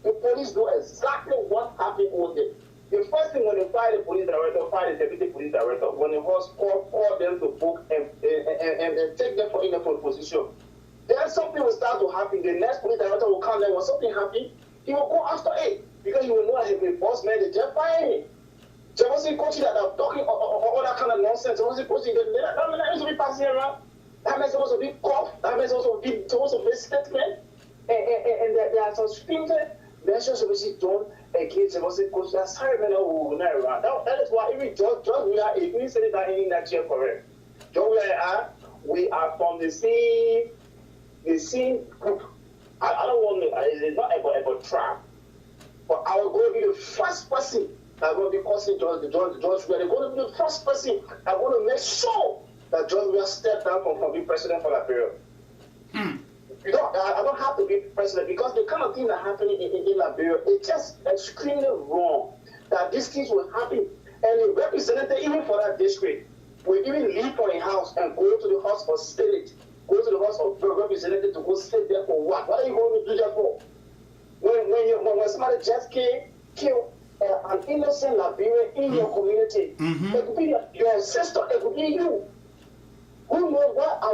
The police know exactly what happened with them. The first thing when they fire the police director, fire the deputy police director, when the horse call them to book and take them in a position, then something will start to happen. The next police director will come there. When something happens, he will go after it because he will know that he's a boss man. They just fire him. Jefferson KOIJEE that are talking all that kind of nonsense. Jefferson KOIJEE, that man is supposed to be passing around. That man is supposed to be cough. That man is supposed to be statement. And there are some stringent measures supposed to be done against Jefferson KOIJEE. That's how men will not around. That is why even George Weah, if we say that in that chair correct. George Weah, we are from the same group. I don't want to, it's not about trap. But I will go to be the first person that's going to be causing George Weah. They're going to be the first person that's going to make sure that George Weah step down from being president for that period. I don't have to be president because the kind of thing that happened in Liberia, it's just extremely wrong that these things will happen. And the representative, even for that district, will even leave from a house and go to the House of Senate, go to the House of Representatives to go sit there for what? What are you going to do that for? When somebody just killed an innocent Liberian in your community, it could be your sister, it could be you. Who knows what I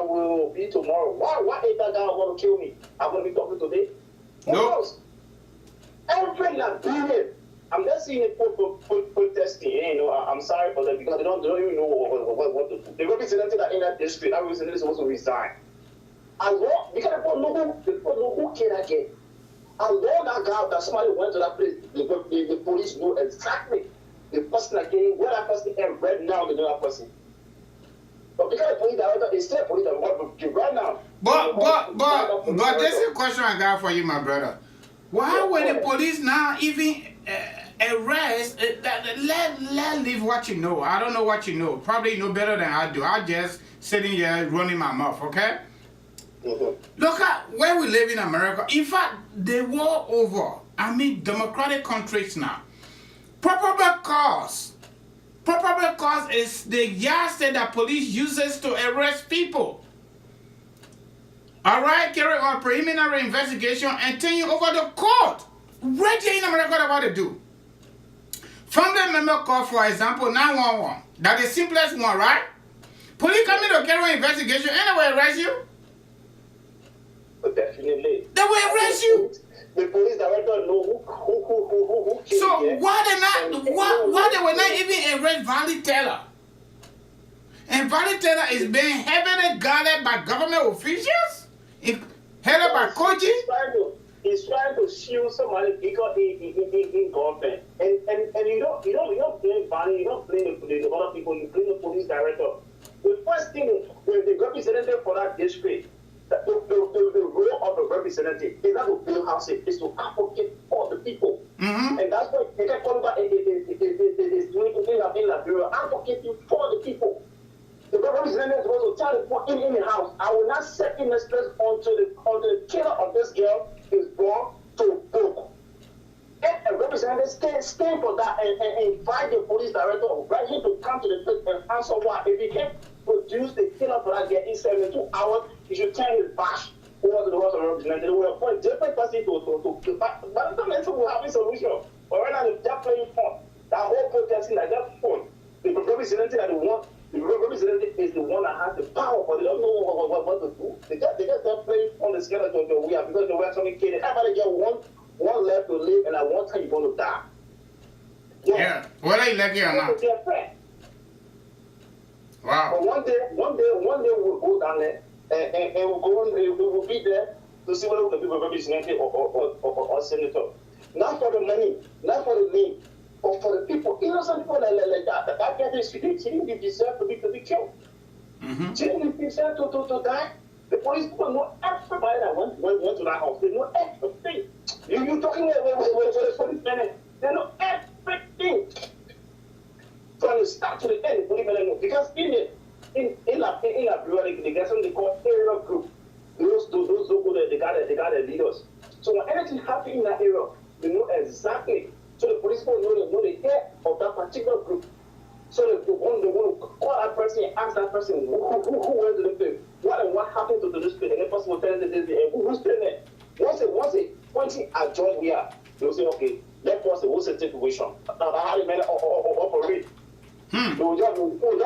will be tomorrow? Why is that guy going to kill me? I'm going to be talking today. Who knows? Every Liberian. I'm just seeing it protesting. You know, I'm sorry for them because they don't even know what to do. The representative that in that district, that representative is supposed to resign. And what? Because they don't know who can I get. I know that guy that somebody went to that place. The police know exactly the person that came, where that person is right now. They know that person. But because the police director is still police director right now. But this is a question I got for you, my brother. Why would the police now even arrest? Let leave what you know. I don't know what you know. Probably you know better than I do. I'm just sitting here running my mouth, okay? Look at where we live in America. In fact, the war over. I mean, democratic countries now. Probable cause is the yardstick that police uses to arrest people. All right, carry on preliminary investigation and turn you over the court. Right here in America, what about to do? Family member call, for example, 911. That's the simplest one, right? Police come in to carry on investigation and they will arrest you. Definitely. They will arrest you. The police director know who killed. So why they will not even arrest VARLEE Taylor? And VARLEE Taylor is being heavily guarded by government officials, headed by KOIJEE. He's trying to shield somebody because in government. And you don't blame VARLEE, you don't blame the other people, you blame the police director. The first thing when the representative for that district, the role of the representative is not to build houses, it's to advocate for the people. And that's why they get called about is doing in Liberia, advocating for the people. The representative is supposed to tell the people in the house, I will not set in this place until the killer of this girl is brought to book. And a representative stand for that and invite the police director right here to come to the place and answer why. If he can't produce the killer for that girl in 72 hours, he should turn his back over to the House of Representatives. They will appoint different person to by the time they will have a solution. But right now, they're playing fun. That whole protesting, like that fun. The representative that they want, the representative is the one that has the power, but they don't know what to do. They just playing fun the skeleton of the we are because they were communicating. Everybody get one left to live, and at one time you're going to die. Yeah, whether you like it or not. Wow. But one day we'll go down there and we'll be there to see whether we can be a representative or senator. Not for the money, not for the name, but for the people. Innocent people like that. That guy, she didn't deserve to be killed. She didn't deserve to die. The police people know everybody that went to that house. They know everything. You're talking with the policemen. They know everything. From the start to the end, the policemen know. Because in Liberia, they get something called area group. Those people, they got their leaders. So when anything happens in that area, they know exactly. So the police people know the head of that particular group. So they want to call that person and ask that person who went to the place, what happened to this place, and the person will tell them who's doing it. Once they pointing at John here, they'll say, okay, let's watch the whole situation. Now how they made it operate. They will just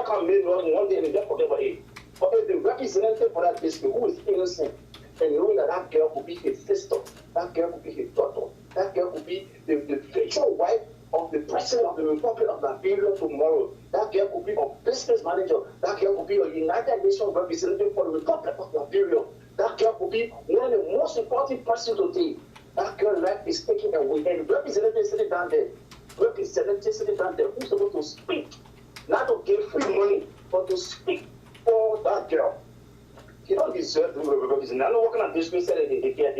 come in one day and they just forget about it. But if the representative for that district who is innocent and knowing that girl could be his sister, that girl could be his daughter, that girl could be the future wife of the president of the Republic of Liberia tomorrow. That girl could be a business manager. That girl could be a United Nations representative for the Republic of Liberia. That girl could be one of the most important persons today. That girl life is taken away. And the representative sitting down there, who's supposed to speak, not to give free money, but to speak for that girl. He don't deserve to be represented. I know what kind of disgrace they get.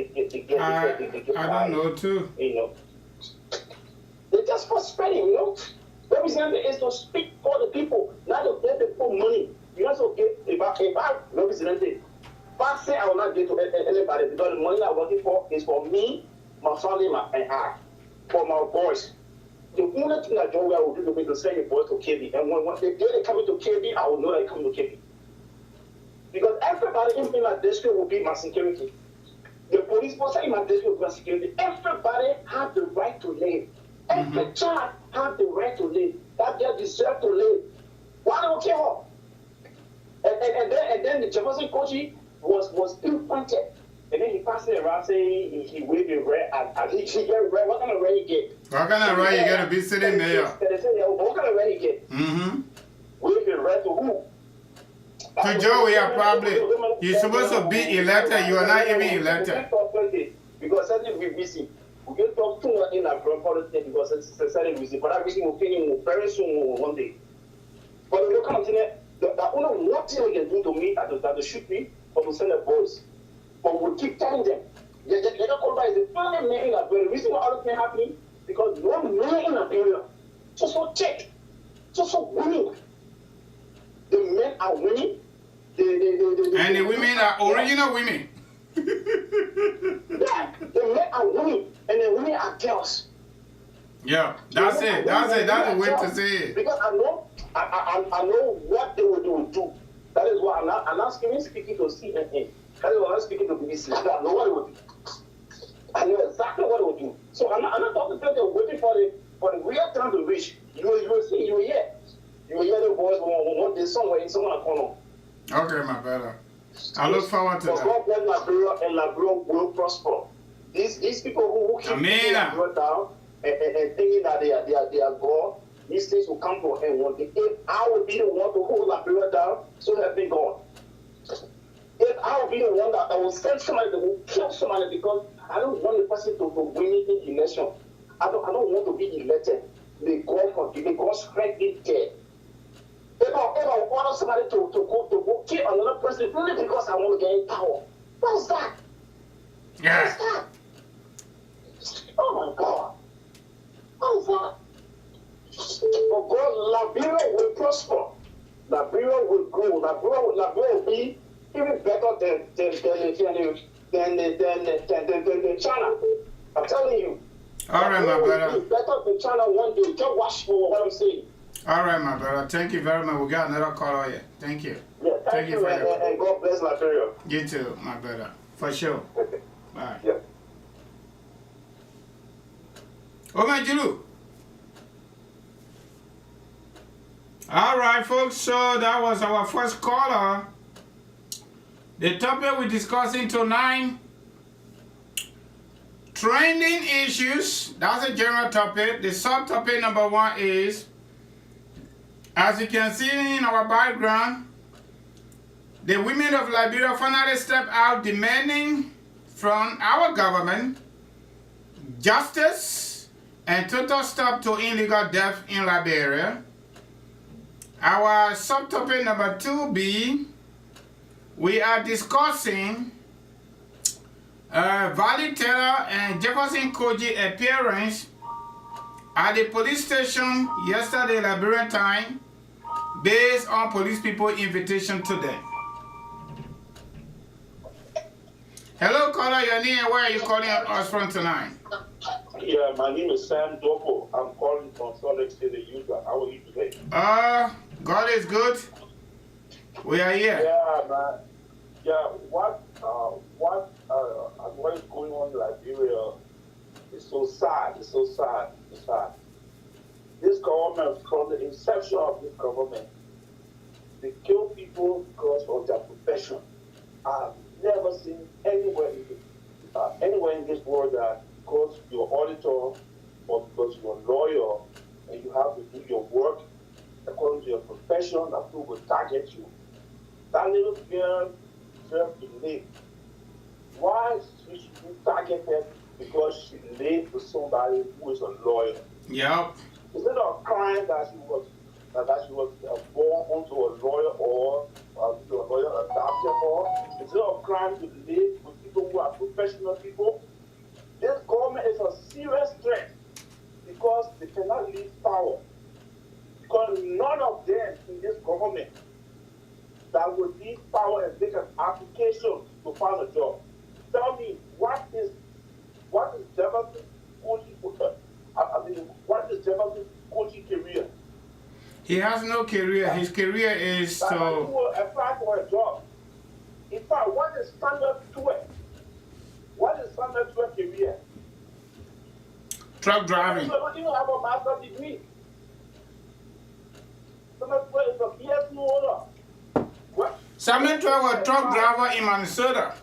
I don't know too. You know. They're just for spreading, you know. Representative is to speak for the people, not to get the people money. You also get, if I representative, if I say I will not give to anybody because the money I'm working for is for me, my family, and I, for my boys. The only thing that John will do is to send your boys to KB. And when they come to KB, I will know they come to KB. Because everybody in my district will be my security. The police force in my district will be my security. Everybody has the right to live. Every child has the right to live. That girl deserves to live. Why don't you care? And then the Jefferson KOIJEE was pinpointed. And then he passed it around saying he waved a red. And he get red. What kind of red you get? What kind of red you get to be sitting there? What kind of red you get? Wave a red to who? To Joe, we are probably, you're supposed to be elected, you are not even elected. Because we busy. We can talk too much in our politics because it's a certain reason. But that reason will finish very soon one day. But if you come to the only one thing we can do to me that they shoot me or to send a voice. But we keep telling them. The Kolba is the only man in Liberia. The reason why all this is happening because no man in Liberia. So check. So winning. The men are winning. And the women are original women. Yeah, the men are winning and the women are girls. Yeah, that's it. That's the way to say it. Because I know what they will do. That is why I'm not speaking to CNN. That is why I'm speaking to BBC. I know what they will do. I know exactly what they will do. So I'm not talking to them waiting for the real time to reach. You will see, you will hear. You will hear the voice one day somewhere in some corner. Okay, my brother. I look forward to that. God bless Liberia and Liberia will prosper. These people who keep Liberia down and thinking that they are God, these things will come to an end one day. If I will be the one to hold Liberia down, so help me God. If I will be the one that will send somebody that will kill somebody because I don't want the person to win in the election. I don't want to be elected. May God forgive me. God strike me dead. If I order somebody to go kill another person only because I want to get in power. What is that? Yeah. What is that? Oh my God. What is that? But God, Liberia will prosper. Liberia will grow. Liberia will be even better than China. I'm telling you. All right, my brother. Be better than China one day. Just watch for what I'm saying. All right, my brother. Thank you very much. We got another caller here. Thank you. Yeah, thank you, and God bless Liberia. You too, my brother. For sure. Bye. Yeah. Oh, my Julu. All right, folks. So that was our first caller. The topic we're discussing tonight, trending issues. That's a general topic. The subtopic number 1 is, as you can see in our background, the women of Liberia finally stepped out demanding from our government justice and total stop to illegal death in Liberia. Our subtopic number 2B, we are discussing VARLEE Taylor and Jefferson KOIJEE appearance at the police station yesterday, Liberian time, based on police people invitation to them. Hello, caller, your name, where are you calling us from tonight? Yeah, my name is Sam Doko. I'm calling from Salt Lake City, Utah. How are you today? God is good. We are here. Yeah, man. Yeah, what is going on in Liberia is so sad. It's so sad. It's sad. This government, from the inception of this government, they kill people because of their profession. I've never seen anywhere in this world that because you're auditor or because you're a lawyer and you have to do your work according to your profession, that people will target you. That little girl deserves to live. Why should she be targeted because she lived with somebody who is a lawyer? Yep. Is it a crime that she was born onto a lawyer or to a lawyer adopted her? Is it a crime to live with people who are professional people? This government is a serious threat because they cannot leave power. Because none of them in this government that would leave power and make an application to find a job. Tell me, what is Jefferson KOIJEE? What is Jefferson KOIJEE career? He has no career. His career is to apply for a job. In fact, what is standard 12? What is standard 12 career? truck driving. So don't even have a master's degree. Standard 12 is a BS holder. What? Samuel 12 was a truck driver in Minnesota.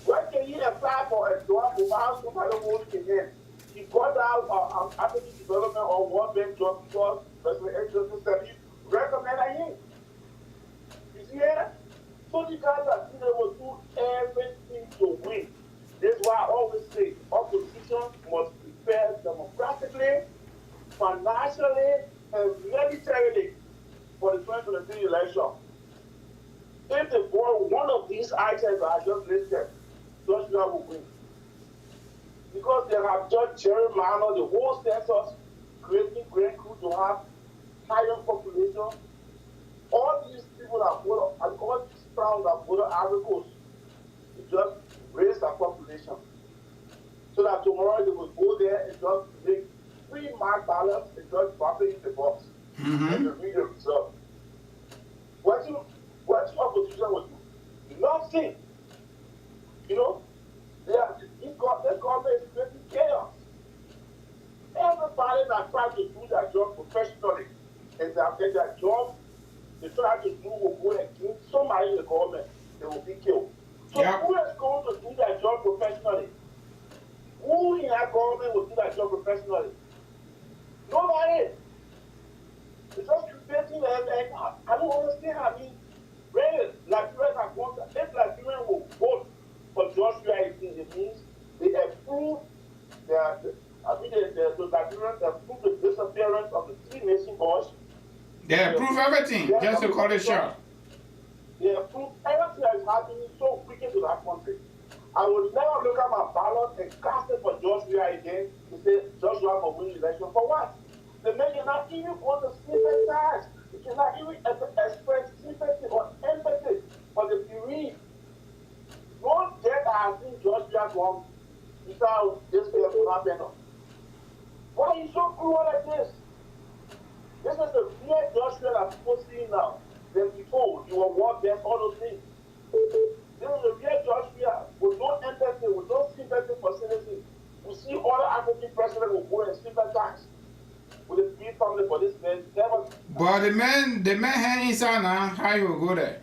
What can you apply for a job without somebody holding it in? He got out African development or one bank job because President Edgerton said he recommended him. You see that? So the guys are they will do everything to win. That's why I always say, up to opposition must prepare democratically, financially, and militarily for the 2023 election. If they vote one of these items that I just listed, Joshua will win. Because they have just gerrymandered the whole census, creating great crew to have higher population. All these people that vote, and all these towns that vote Ivory Coast, to just raise their population. So that tomorrow they will go there and just make free mark ballots and just drop it in the box. And you read the result. What opposition will do? Nothing. You know, this government is creating chaos. Everybody that tries to do their job professionally and their job they try to do will go against somebody in the government, they will be killed. So who is going to do their job professionally? Who in that government will do that job professionally? Nobody. It's just creating and I don't understand. I mean, really, Liberians have wanted, if Liberians will vote for Joshua, it means they approve the Liberians approve the disappearance of the 3 missing boys. They approve everything, just to call it short. They approve everything that is happening so quickly to that country. I will never look at my ballot and cast it for Joshua again to say Joshua will win the election. For what? The men cannot even go to sympathize. They cannot even express sympathy or empathy for the bereaved. No death I have seen Joshua from without this will happen. Why are you so cruel like this? This is the real Joshua that people see now. Then before, you were war death, all those things. This is the real Joshua with no empathy, with no sympathy for citizens. We see all the African presidents will go and sympathize with the free family for this man. Never. But the man hand inside now, how you will go there?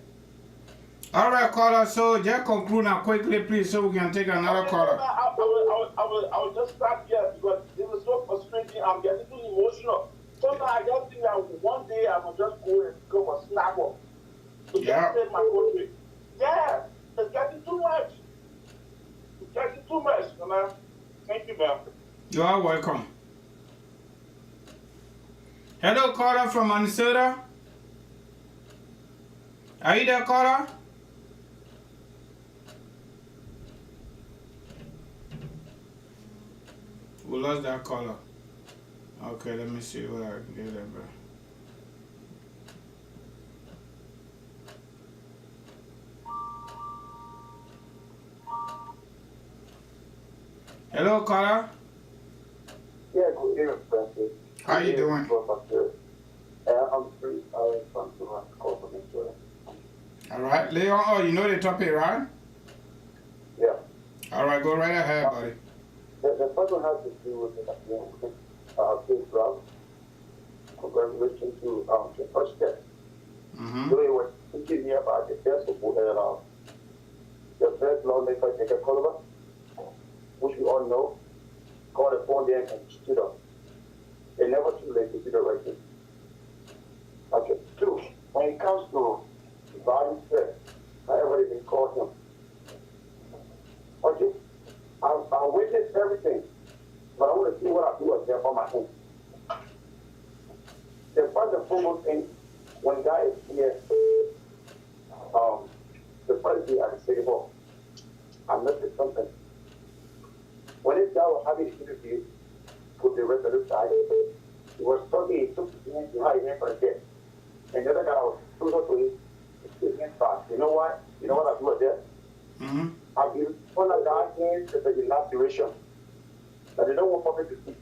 All right, caller, so just conclude now quickly, please, so we can take another caller. I will just start here because this is so frustrating. I'm getting too emotional. Sometimes I just think that one day I will just go and go for snap up to just save my country. Yeah, it's getting too much. It's getting too much, man. Thank you, man. You are welcome. Hello, caller from Minnesota. Are you there, caller? We lost that caller. Okay, let me see what I can get there, bro. Hello, caller. Yeah, good evening, Francis. How you doing? I'm free. I want to call from Minnesota. All right, Leon. Oh, you know the topic, right? Yeah. All right, go right ahead, buddy. The first one has to do with the case route. Congratulations to the first step. So they were thinking here about the best of the best lawmaker, Jacob Colliver, which we all know, called a phone there and stood up. They never too late to do the right thing. Okay. 2, when it comes to value threat, however they call him. Okay. I witnessed everything, but I want to see what I do up there for my home. The first and foremost thing, when guy is here, the first day at the city hall, I noticed something. When this guy was having an interview with the rest of the side, he was talking, he took his hands behind his head for a bit. And the other guy was closer to him, his hands fast. You know what? You know what I do up there? I've been on a guy hands to the last duration. But they don't want public to see.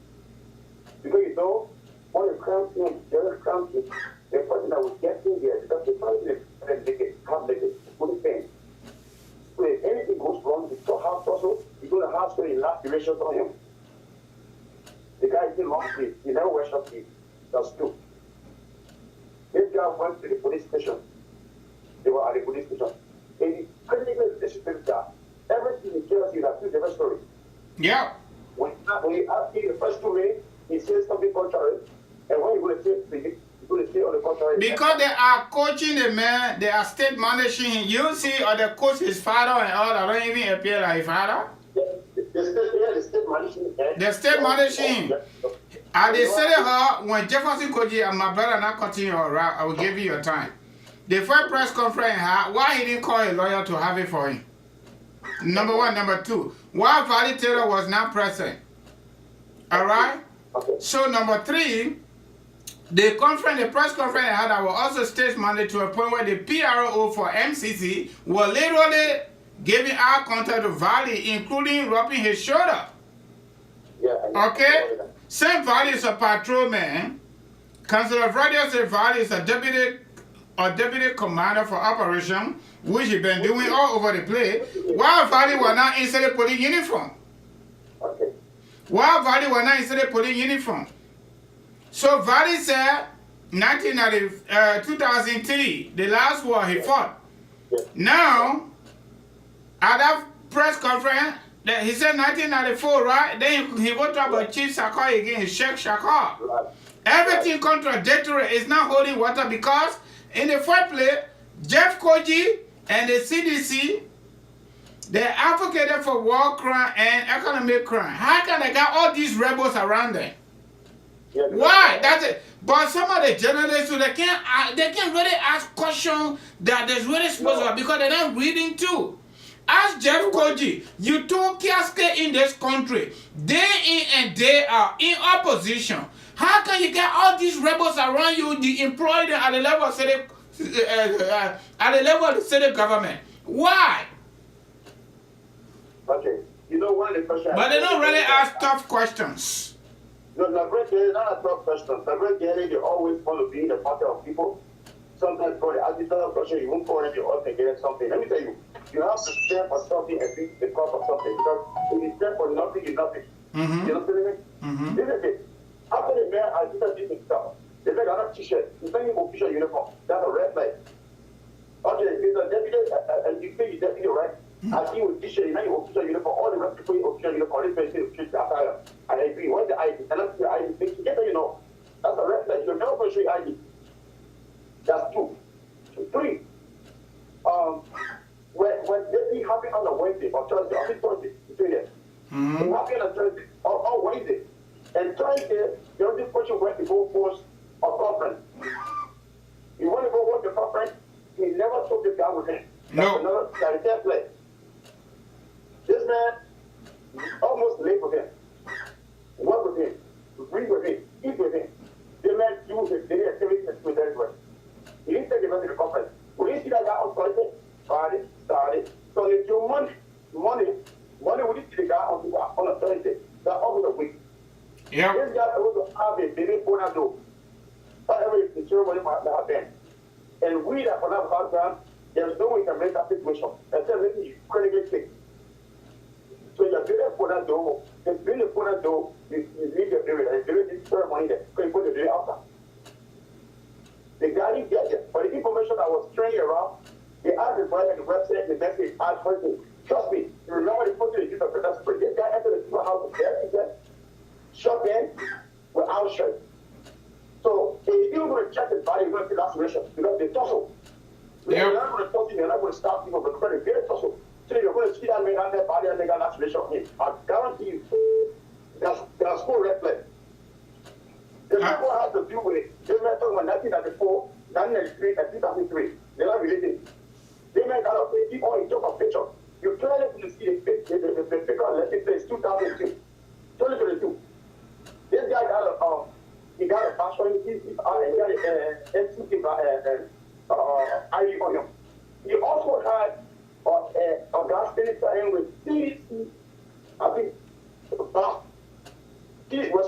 Because you know, one of the crowns in, the other crowns in, the person that was getting there, because the person can't make it, put it in. So if anything goes wrong, the top house also, you're going to have to in last duration on him. The guy is in long sleep. He never wears short sleep. That's true. This guy went to the police station. They were at the police station. And he couldn't even disrespect guy. Everything he tells you, that's two different stories. Yeah. When he asked you the first 2 minutes, he says something contrary. And when you're going to say on the contrary. Because they are coaching the man, they are state managing him. You see, or they coach his father and all that don't even appear like his father. The state managing. The state managing. I decided her when Jefferson KOIJEE and my brother not continue her route, I will give you your time. The first press conference, why he didn't call a lawyer to have it for him? Number one. Number two, why VARLEE Taylor was not present? All right? Okay. So number three, the press conference I had, I was also stage manager to a point where the PRO for MCC was literally giving our contact to VARLEE, including rubbing his shoulder. Yeah. Okay? Same VARLEE is a patrolman. Councillor Radio said VARLEE is a deputy commander for operation, which he been doing all over the place. While VARLEE was not inside the police uniform. Okay. While VARLEE was not inside the police uniform. So VARLEE said 2003, the last war he fought. Yeah. Now, at that press conference, he said 1994, right? Then he go talk about Chief Sakar again, Sheikh Shakar. Right. Everything contradictory is not holding water because in the first place, Jeff KOIJEE and the CDC, they advocated for war crime and economic crime. How can they get all these rebels around them? Yeah, Why? That's it. But some of the journalists, they can't really ask questions that they're really supposed to, because they're not reading too. Ask Jeff KOIJEE, you took casket in this country, day in and day out, in opposition. How can you get all these rebels around you, you employ them at the level of the city government? Why? Okay. You know, one of the questions. But they don't really ask tough questions. No, Great Gary, not a tough question. Great Gary, they always want to be in the pocket of people. Sometimes for the agitator question, you won't call it, you ought to get something. Let me tell you, you have to stand for something and be the cause of something. Because if you stand for nothing, you're nothing. You know what I mean? This is it. After the mayor agitator did himself, they take another t-shirt, he's wearing official uniform. That's a red flag. Okay, he's a deputy, and you say you're deputy, right? I see you with t-shirt, you're wearing official uniform. All the rest people in official uniform, this person is treated attire. I agree. What's the ID? And that's the ID. Together, you know. That's a red flag. You're never going to show your ID. That's two. Three. When this happened on a Wednesday or Thursday, or Thursday, between it. It happened on Thursday or Wednesday. And Thursday, the only person went to go force a conference. You want to go watch the conference? He never took the guy with him. No. That's the play. This man almost late with him. Work with him. Breathe with him. Eat with him. The man used his daily activities with everyone. He didn't take the man to the conference. We didn't see that guy on Friday, Saturday. So it's your Monday, we didn't see the guy on a Thursday. That's almost a week. Yeah. This guy was have a baby for that door. Whatever the ceremony might have been. And we that for that background, there's no way to make that situation. Except making you critically sick. So you're building for that door. It's building for that door. You leave the period and during this ceremony there. So you put the day after. The guy didn't get it. But the information that was trailing around, they asked the brother and the website, the message, asked person. Trust me, you remember they put to the youth of that's pretty. This guy entered the people house with their ticket, shot in without shirt. So if you're still going to check his body, you're going to see laceration because they tussle. They're not going to tussle, they're not going to stop people, but they're going to get a tussle. So you're going to see that man on their body and they got laceration on him. I guarantee you, that's full red flag. The people have to deal with it. This man talking about 1994, 1993, and 2003. They're not related. They man got a keep on in talk of picture. You clearly to see the picture, let's say it's 2002. 2022. This guy got a passport, he got an ID on him. He also had a gas minister with CDC, I think, was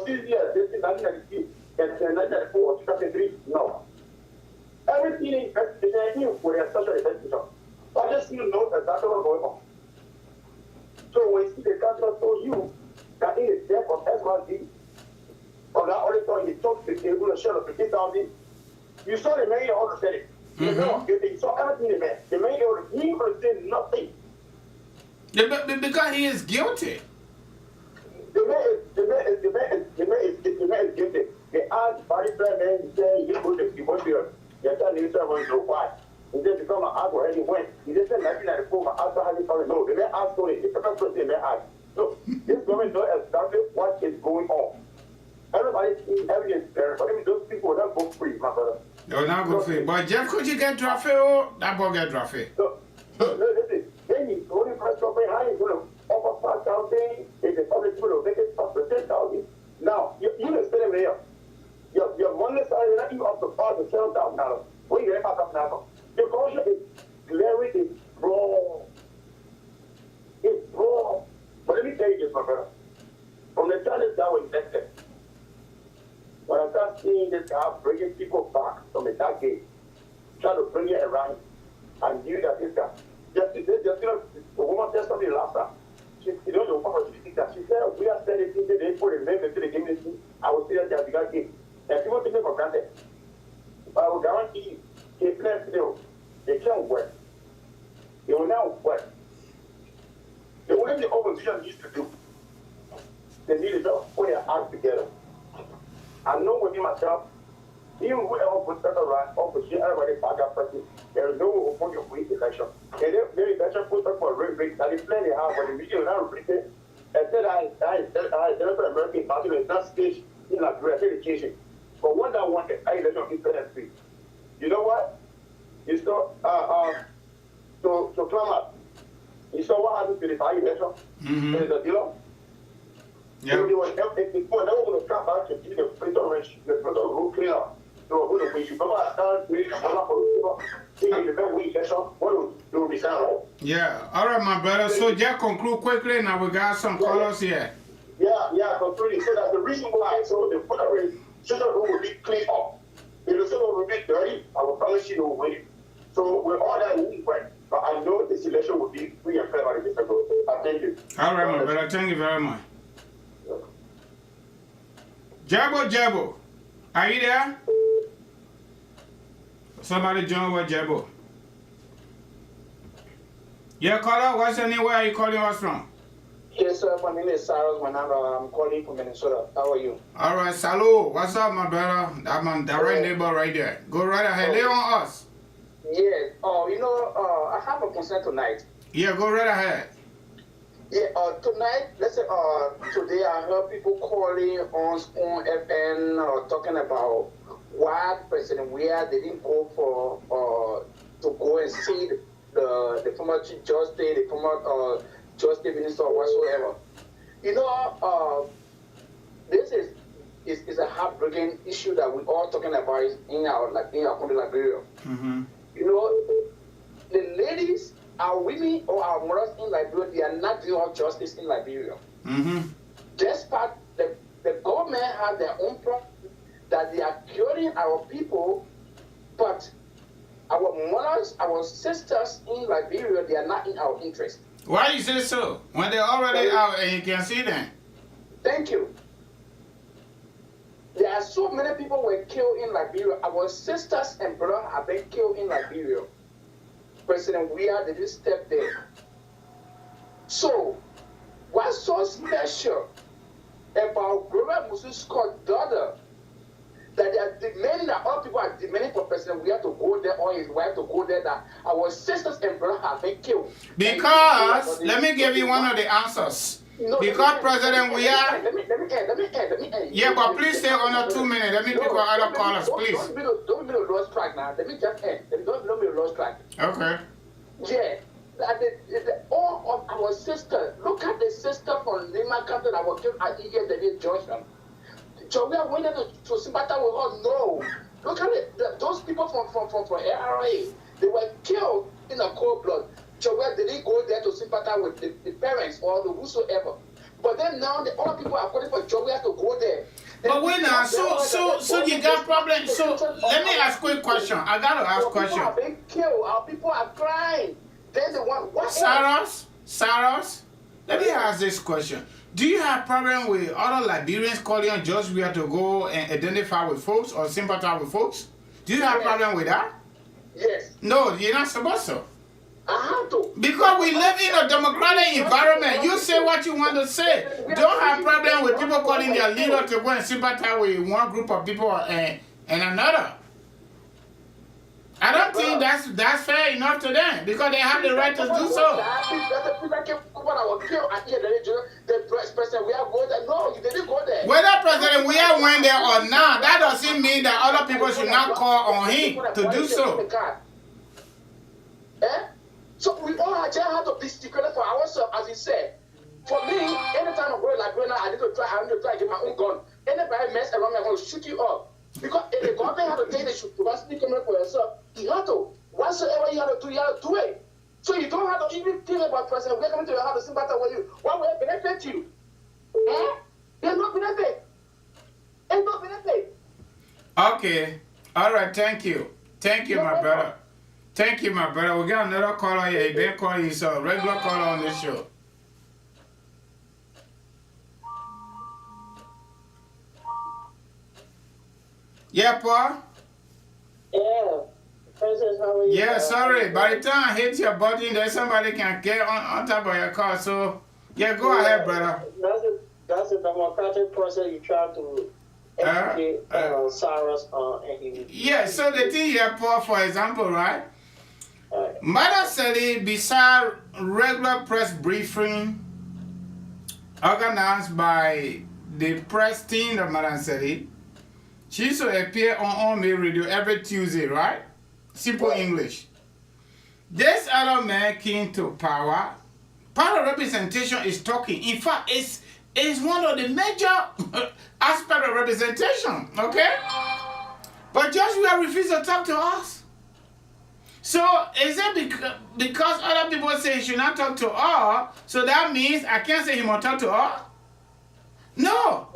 CDC in 1993 and 1994 or 2003? No. Everything in investigation for their social investigation. So I just need to know exactly what's going on. So when you see the council told you that in the death of SYD, or that auditor, he talked to the table and shut up 50,000, you saw the mayor all said it. You saw everything in the man. The mayor, he could say nothing. Yeah, because he is guilty. The man is guilty. They asked Barry Fairman, he said, he go to the Liberian. They're telling him, why? He just become an alcohol and he went. He just said 1994, but after having found no. The man asked for it. The first person they asked. Look, this government knows exactly what is going on. Everybody sees evidence there, but even those people will not go free, my brother. They will not go free. But Jeff, could you get drafted? Oh, that boy get drafted. So, listen, then you go to press company, how you going to offer 5,000? If the public people will make it up to 10,000. Now, you the same here. Your money side is not even up to $7,000. When you get up now, your culture is glaring, is wrong. It's wrong. But let me tell you this, my brother. From the time that was elected, when I start seeing this guy bringing people back from the dark gate, trying to bring it around, I knew that this guy, the woman said something last time. She don't know what she said. She said, we are sending things they put in them until they give me this. I will see that they have begun. And people take it for granted. But I will guarantee you, they plan still. They can't work. They will now work. The only the opposition needs to do, they need to just put their hands together. I know within myself, even whoever puts that around, opposition, everybody back up person, there is no way to put your free election. And if the election puts up for a rate, that is plenty hard, but the media will not read it. And said, I Jennifer American party is not staged in Liberia education. But what I wanted, I election is better free. You know what? You saw, to climb up. You saw what happened to the fire election? There's a deal. Yeah. They were going to come back to the front orange, the front of road cleaner. They were going to wait. You remember I started doing yeah. All right, my brother. So just conclude quickly. Now we got some callers here. Yeah, concluding. So that's the reason why. So the front orange children will be clean up. If the children will be dirty, I will promise you they will win. So with all that, we work. But I know this election will be free and fair by the Mr. I thank you. All right, my brother. Thank you very much. Jabo, are you there? Somebody join with Jabo. Yeah, caller, what's your name? Where are you calling us from? Yes, sir. My name is Cyrus Manaba. I'm calling from Minnesota. How are you? All right, salute. What's up, my brother? That's my direct neighbor right there. Go right ahead. Lay on us. Yes. I have a concern tonight. Yeah, go right ahead. Yeah, tonight, let's say, today I heard people calling on FN talking about why President Weah didn't go for to go and see the former Chief Justice, the former Justice Minister, or whatsoever. This is a heartbreaking issue that we're all talking about in our country, Liberia. The ladies, our women or our mothers in Liberia, they are not doing justice in Liberia. Despite the government has their own problem that they are killing our people, but our mothers, our sisters in Liberia, they are not in our interest. Why you say so? When they're already out and you can see them. Thank you. There are so many people were killed in Liberia. Our sisters and brothers have been killed in Liberia. President Weah didn't step there. So, what's so special about Brother Musu Scott's daughter that they are demanding, that all people are demanding for President Weah to go there or his wife to go there, that our sisters and brothers have been killed? Because, let me give you one of the answers. No, because President Weah... Let me end. Yeah, but please stay under 2 minutes. Let me pick up other callers, please. Don't be a lost track now. Let me just end. Don't be a lost track. Okay. Yeah. All of our sisters, look at the sister from Lima County that was killed at EJ Junction. Joanna went to sympathize with her. No. Look at it. Those people from ARA, they were killed in a cold blood. Joanna didn't go there to sympathize with the parents or the whosoever. But then now the other people are calling for Joanna to go there. But wait now, so you got problems. So let me ask quick question. I gotta ask question. People are being killed. Our people are crying. Then the one. Saros, let me ask this question. Do you have problem with other Liberians calling on Judge Weah to go and identify with folks or sympathize with folks? Do you have problem with that? Yes. No, you're not supposed to. I have to. Because we live in a democratic environment. You say what you want to say. Don't have problem with people calling their leader to go and sympathize with one group of people and another. I don't think that's fair enough to them because they have the right to do so. Whether President Weah went there or not, that doesn't mean that other people should not call on him to do so. So we all just have to be secure for ourselves, as he said. For me, anytime I'm going like Liberia, I need to try to get my own gun. Anybody mess around me, I'm going to shoot you up. Because if the government had to take the shoot, you must be coming for yourself. You have to. Whatsoever you have to do it. So you don't have to even think about President Weah coming to your house to sympathize with you. Why would it benefit you? There's no benefit. There's no benefit. Okay. All right. Thank you. Thank you, my brother. Thank you, my brother. We got another caller here. He been calling you, so regular caller on this show. Yeah, Paul? Yeah. Princess, how are you? Yeah, sorry. By the time I hit your button, there's somebody can get on top of your car. So, yeah, go ahead, brother. That's a democratic process you try to educate Cyrus on. Yeah, so the thing here, Paul, for example, right? Mother Sally, beside regular press briefing organized by the press team of Madam Sally, she used to appear on me radio every Tuesday, right? Simple English. This other man came to power. Part of representation is talking. In fact, it's one of the major aspects of representation, okay? But just we have refused to talk to us. So is it because other people say he should not talk to us, so that means I can't say he must talk to us? No.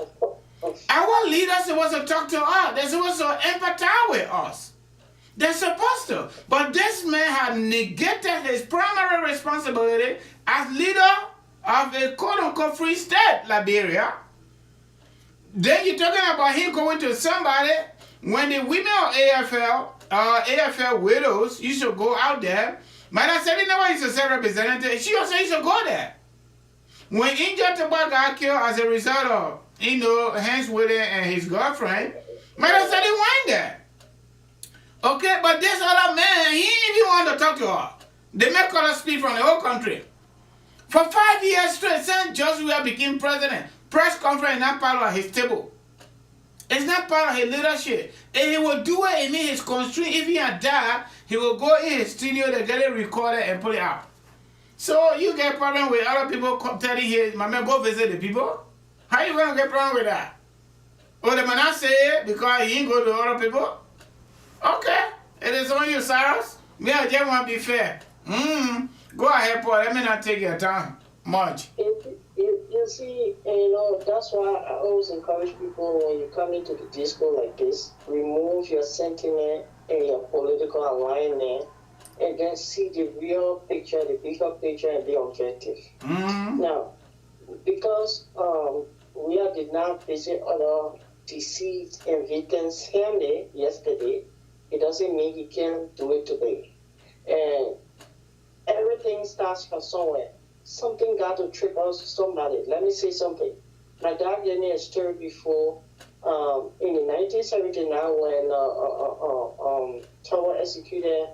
Our leaders are supposed to talk to us. They're supposed to empathize with us. They're supposed to. But this man had negated his primary responsibility as leader of a quote-unquote free state, Liberia. Then you're talking about him going to somebody when the women of AFL widows used to go out there. Madam said, never used to say representative. She also used to go there. When India Tobago got killed as a result of, Hans William and his girlfriend, Madam said he went there. Okay, but this other man, he didn't even want to talk to her. They make her speak from the whole country. For 5 years straight, since Joshua became president, press conference is not part of his table. It's not part of his leadership. And he will do it in his constraint. If he had died, he will go in his studio to get it recorded and put it out. So you get problem with other people telling you, my man, go visit the people? How you going to get problem with that? Oh, the man not say it because he ain't go to other people? Okay, it is on you, Cyrus. Me, I just want to be fair. Go ahead, Paul. Let me not take your time much. You see, that's why I always encourage people when you come into the disco like this, remove your sentiment and your political alignment and then see the real picture, the bigger picture, and be objective. Now, because we did not visit other deceased and victims' family yesterday, it doesn't mean he can't do it today. And everything starts from somewhere. Something got to trip us somebody. Let me say something. My dad gave me a story before in the 1979 when Tower executed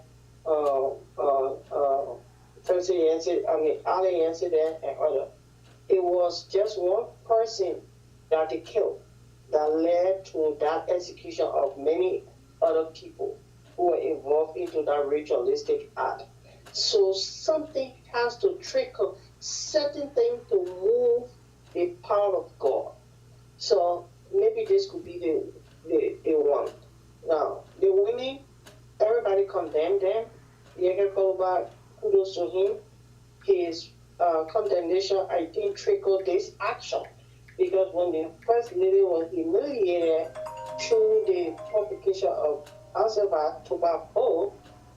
Ali incident and other. It was just one person that they killed that led to that execution of many other people who were involved into that ritualistic act. So something has to trickle, certain thing to move the power of God. So maybe this could be the one. Now, the women, everybody condemned them. Yeager Koba, kudos to him. His condemnation, I think, trickled this action. Because when the first lady was humiliated through the publication of Alzheimer's tobacco,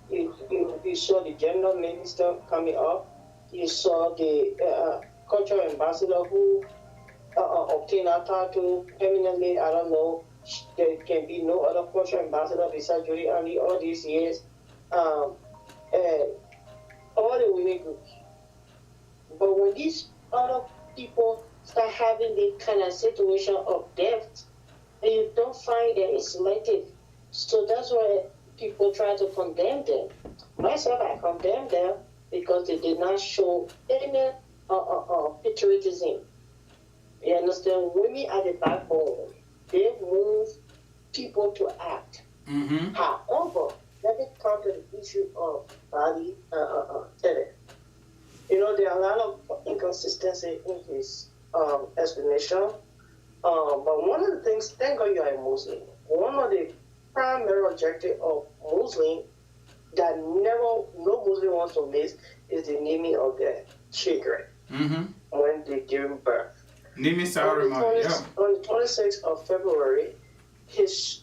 you saw the general minister coming up. You saw the cultural ambassador who obtained a title permanently. I don't know. There can be no other cultural ambassador besides Judy Andy all these years. All the women groups. But when these other people start having this kind of situation of death, and you don't find that it's selective. So that's why people try to condemn them. Myself, I condemn them because they did not show any patriotism. You understand? Women are the backbone. They move people to act. However, let me come to the issue of VARLEE Tede. You know, there are a lot of inconsistency in his explanation. But one of the things, thank God you are a Muslim. One of the primary objectives of Muslim that no Muslim wants to miss is the naming of their children when they give birth. Naming ceremony, yeah. On the 26th of February, his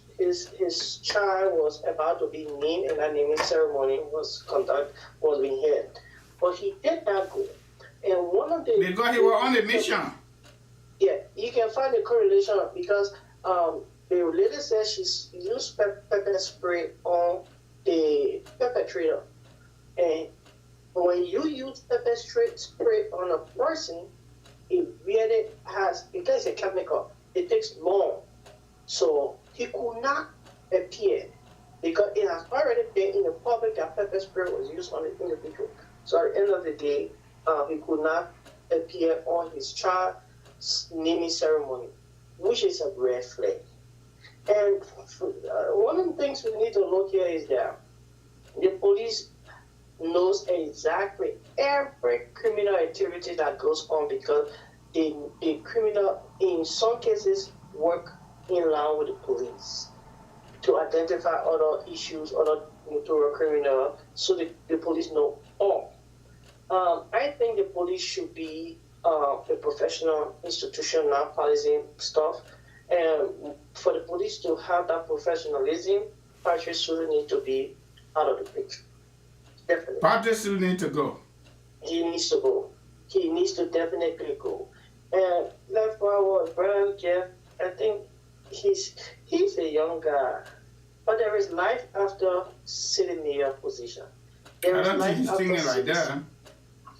child was about to be named, and that naming ceremony was being held. But he did not go. And one of the because he was on a mission. Yeah, you can find a correlation because the lady says she's used pepper spray on the perpetrator. And when you use pepper spray on a person, it really has, because it's a chemical, it takes long. So he could not appear because it has already been in the public that pepper spray was used on the individual. So at the end of the day, he could not appear on his child's naming ceremony, which is a red flag. And one of the things we need to look here is that the police knows exactly every criminal activity that goes on because the criminal, in some cases, work in line with the police to identify other issues, other notorious criminal, so the police know all. I think the police should be a professional institution, not policing stuff. And for the police to have that professionalism, Patrick should need to be out of the picture. Definitely. Patrick still need to go. He needs to go. He needs to definitely go. And left forward, Brian Jeff, I think he's a young guy. But there is life after city mayor position. I don't think he's thinking like that.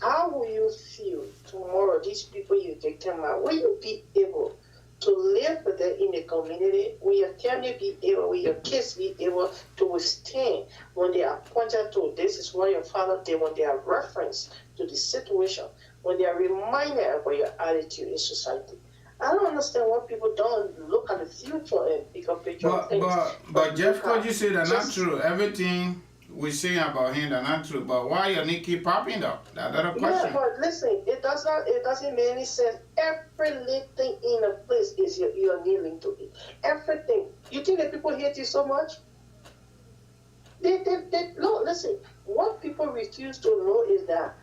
How will you feel tomorrow, these people you victimize? Will you be able to live with them in the community? Will your family be able, will your kids be able to withstand when they are pointed to this is what your father did, when they are referenced to the situation, when they are reminded about your attitude in society? I don't understand why people don't look at the future and pick up picture of things. But Jeff KOIJEE said that's not true. Everything we say about him that's not true. But why your name keep popping up? That's another question. Yeah, but listen, it doesn't make any sense. Every little thing in a place is you're kneeling to it. Everything. You think that people hate you so much? No, listen. What people refuse to know is that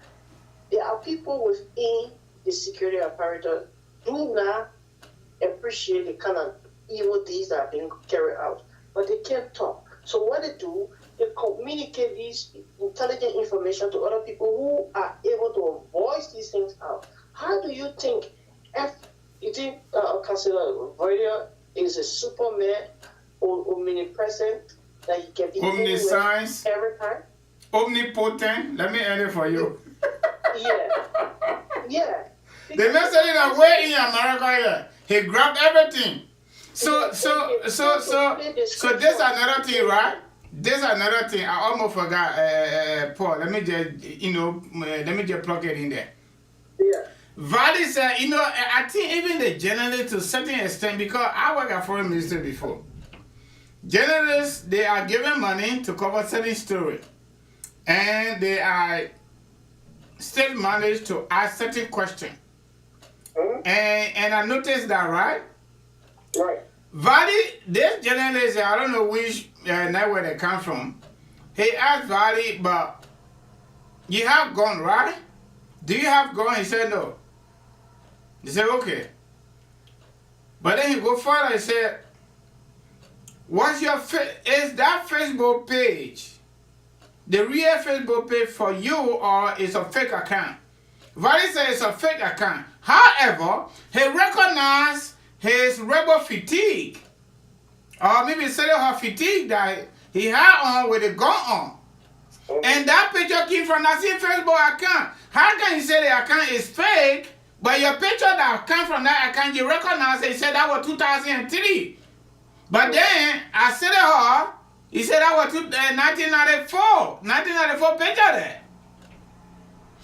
there are people within the security apparatus do not appreciate the kind of evil deeds that are being carried out, but they can't talk. So what they do, they communicate this intelligent information to other people who are able to voice these things out. How do you think, you think Councillor VARLEE is a superman or omnipresent that he can be omniscience, every time? Omnipotent, let me end it for you. Yeah. The message that way in America here, he grabbed everything. So this another thing, right? This another thing. I almost forgot, Paul. Let me just plug it in there. Yeah. VARLEE said, I think even the journalists to a certain extent, because I worked at foreign ministry before. Journalists, they are given money to cover certain story, and they are still managed to ask certain questions. And I noticed that, right? Right. VARLEE, this journalist, I don't know which network they come from. He asked VARLEE, but you have gun, right? Do you have gun? He said no. He said okay. But then he go further. He said, "What's your is that Facebook page the real Facebook page for you, or is a fake account?" VARLEE said it's a fake account. However, he recognized his rebel fatigue, or maybe instead of her fatigue that he had on with a gun on. And that picture came from that same Facebook account. How can you say the account is fake, but your picture that came from that account, you recognize it, said that was 2003. But then, I said to her, He said that was 1994. 1994 picture there.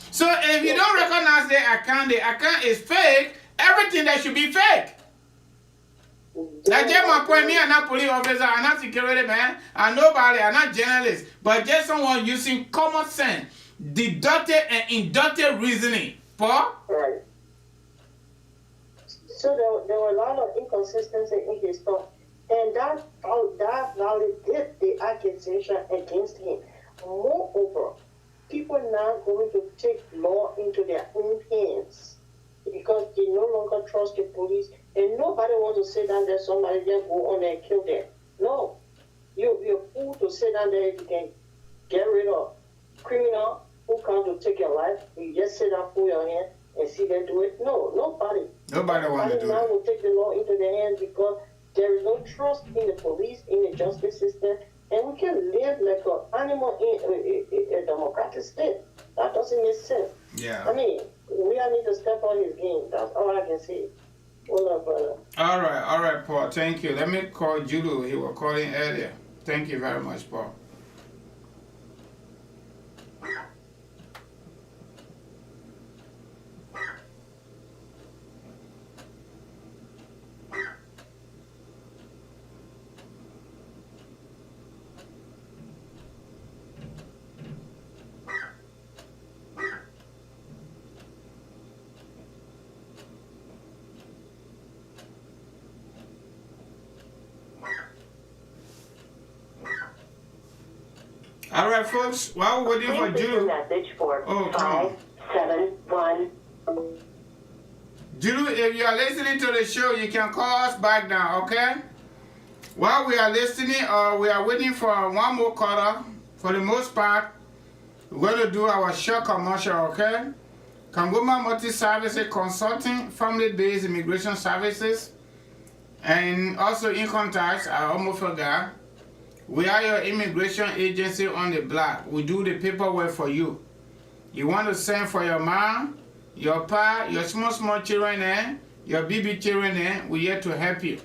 So if you don't recognize the account is fake, everything that should be fake. That's just my point. Me, I'm not police officer, I'm not security man, I'm nobody, I'm not journalist, but just someone using common sense, deductive and inductive reasoning. Paul? Right. So there were a lot of inconsistency in his thought, and that validated the accusation against him. Moreover, people are now going to take law into their own hands because they no longer trust the police, and nobody wants to sit down there, somebody just go on there and kill them. No. You're fool to sit down there if you can get rid of criminal who come to take your life. You just sit down, pull your hand, and see them do it. No, nobody. Nobody wants to do now it. will take the law into their hands because there is no trust in the police, in the justice system, and we can live like an animal in a democratic state. That doesn't make sense. Yeah. I mean, we all need to step on his game. That's all I can say. Hold on, brother. All right, Paul. Thank you. Let me call Judo. He was calling earlier. Thank you very much, Paul. All right, folks. While we're waiting for Judo. Message for Oh, 571. Judo, if you are listening to the show, you can call us back now, okay? While we are listening, we are waiting for one more caller. For the most part, we're going to do our short commercial, okay? Kangoma Multi-Services Consulting, Family-Based Immigration Services, and also income tax. I almost forgot. We are your immigration agency on the block. We do the paperwork for you. You want to send for your mom, your pa, your small children, your baby children, we're here to help you.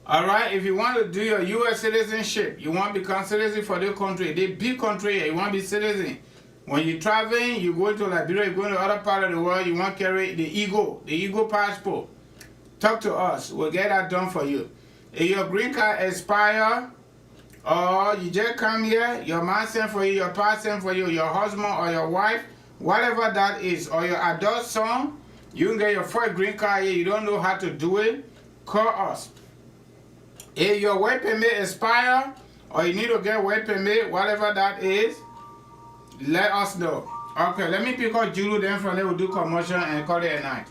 All right, if you want to do your U.S. citizenship, you want to become citizen for the country, the big country, you want to be citizen. When you're traveling, you go to Liberia, you go to other part of the world, you want to carry the Eagle passport. Talk to us. We'll get that done for you. If your green card expire, or you just come here, your mom sent for you, your pa sent for you, your husband or your wife, whatever that is, or your adult son, you can get your first green card here, you don't know how to do it, call us. If your work permit expire, or you need to get work permit, whatever that is, let us know. Okay, let me pick up Julu, then from there we'll do commercial and call it a night.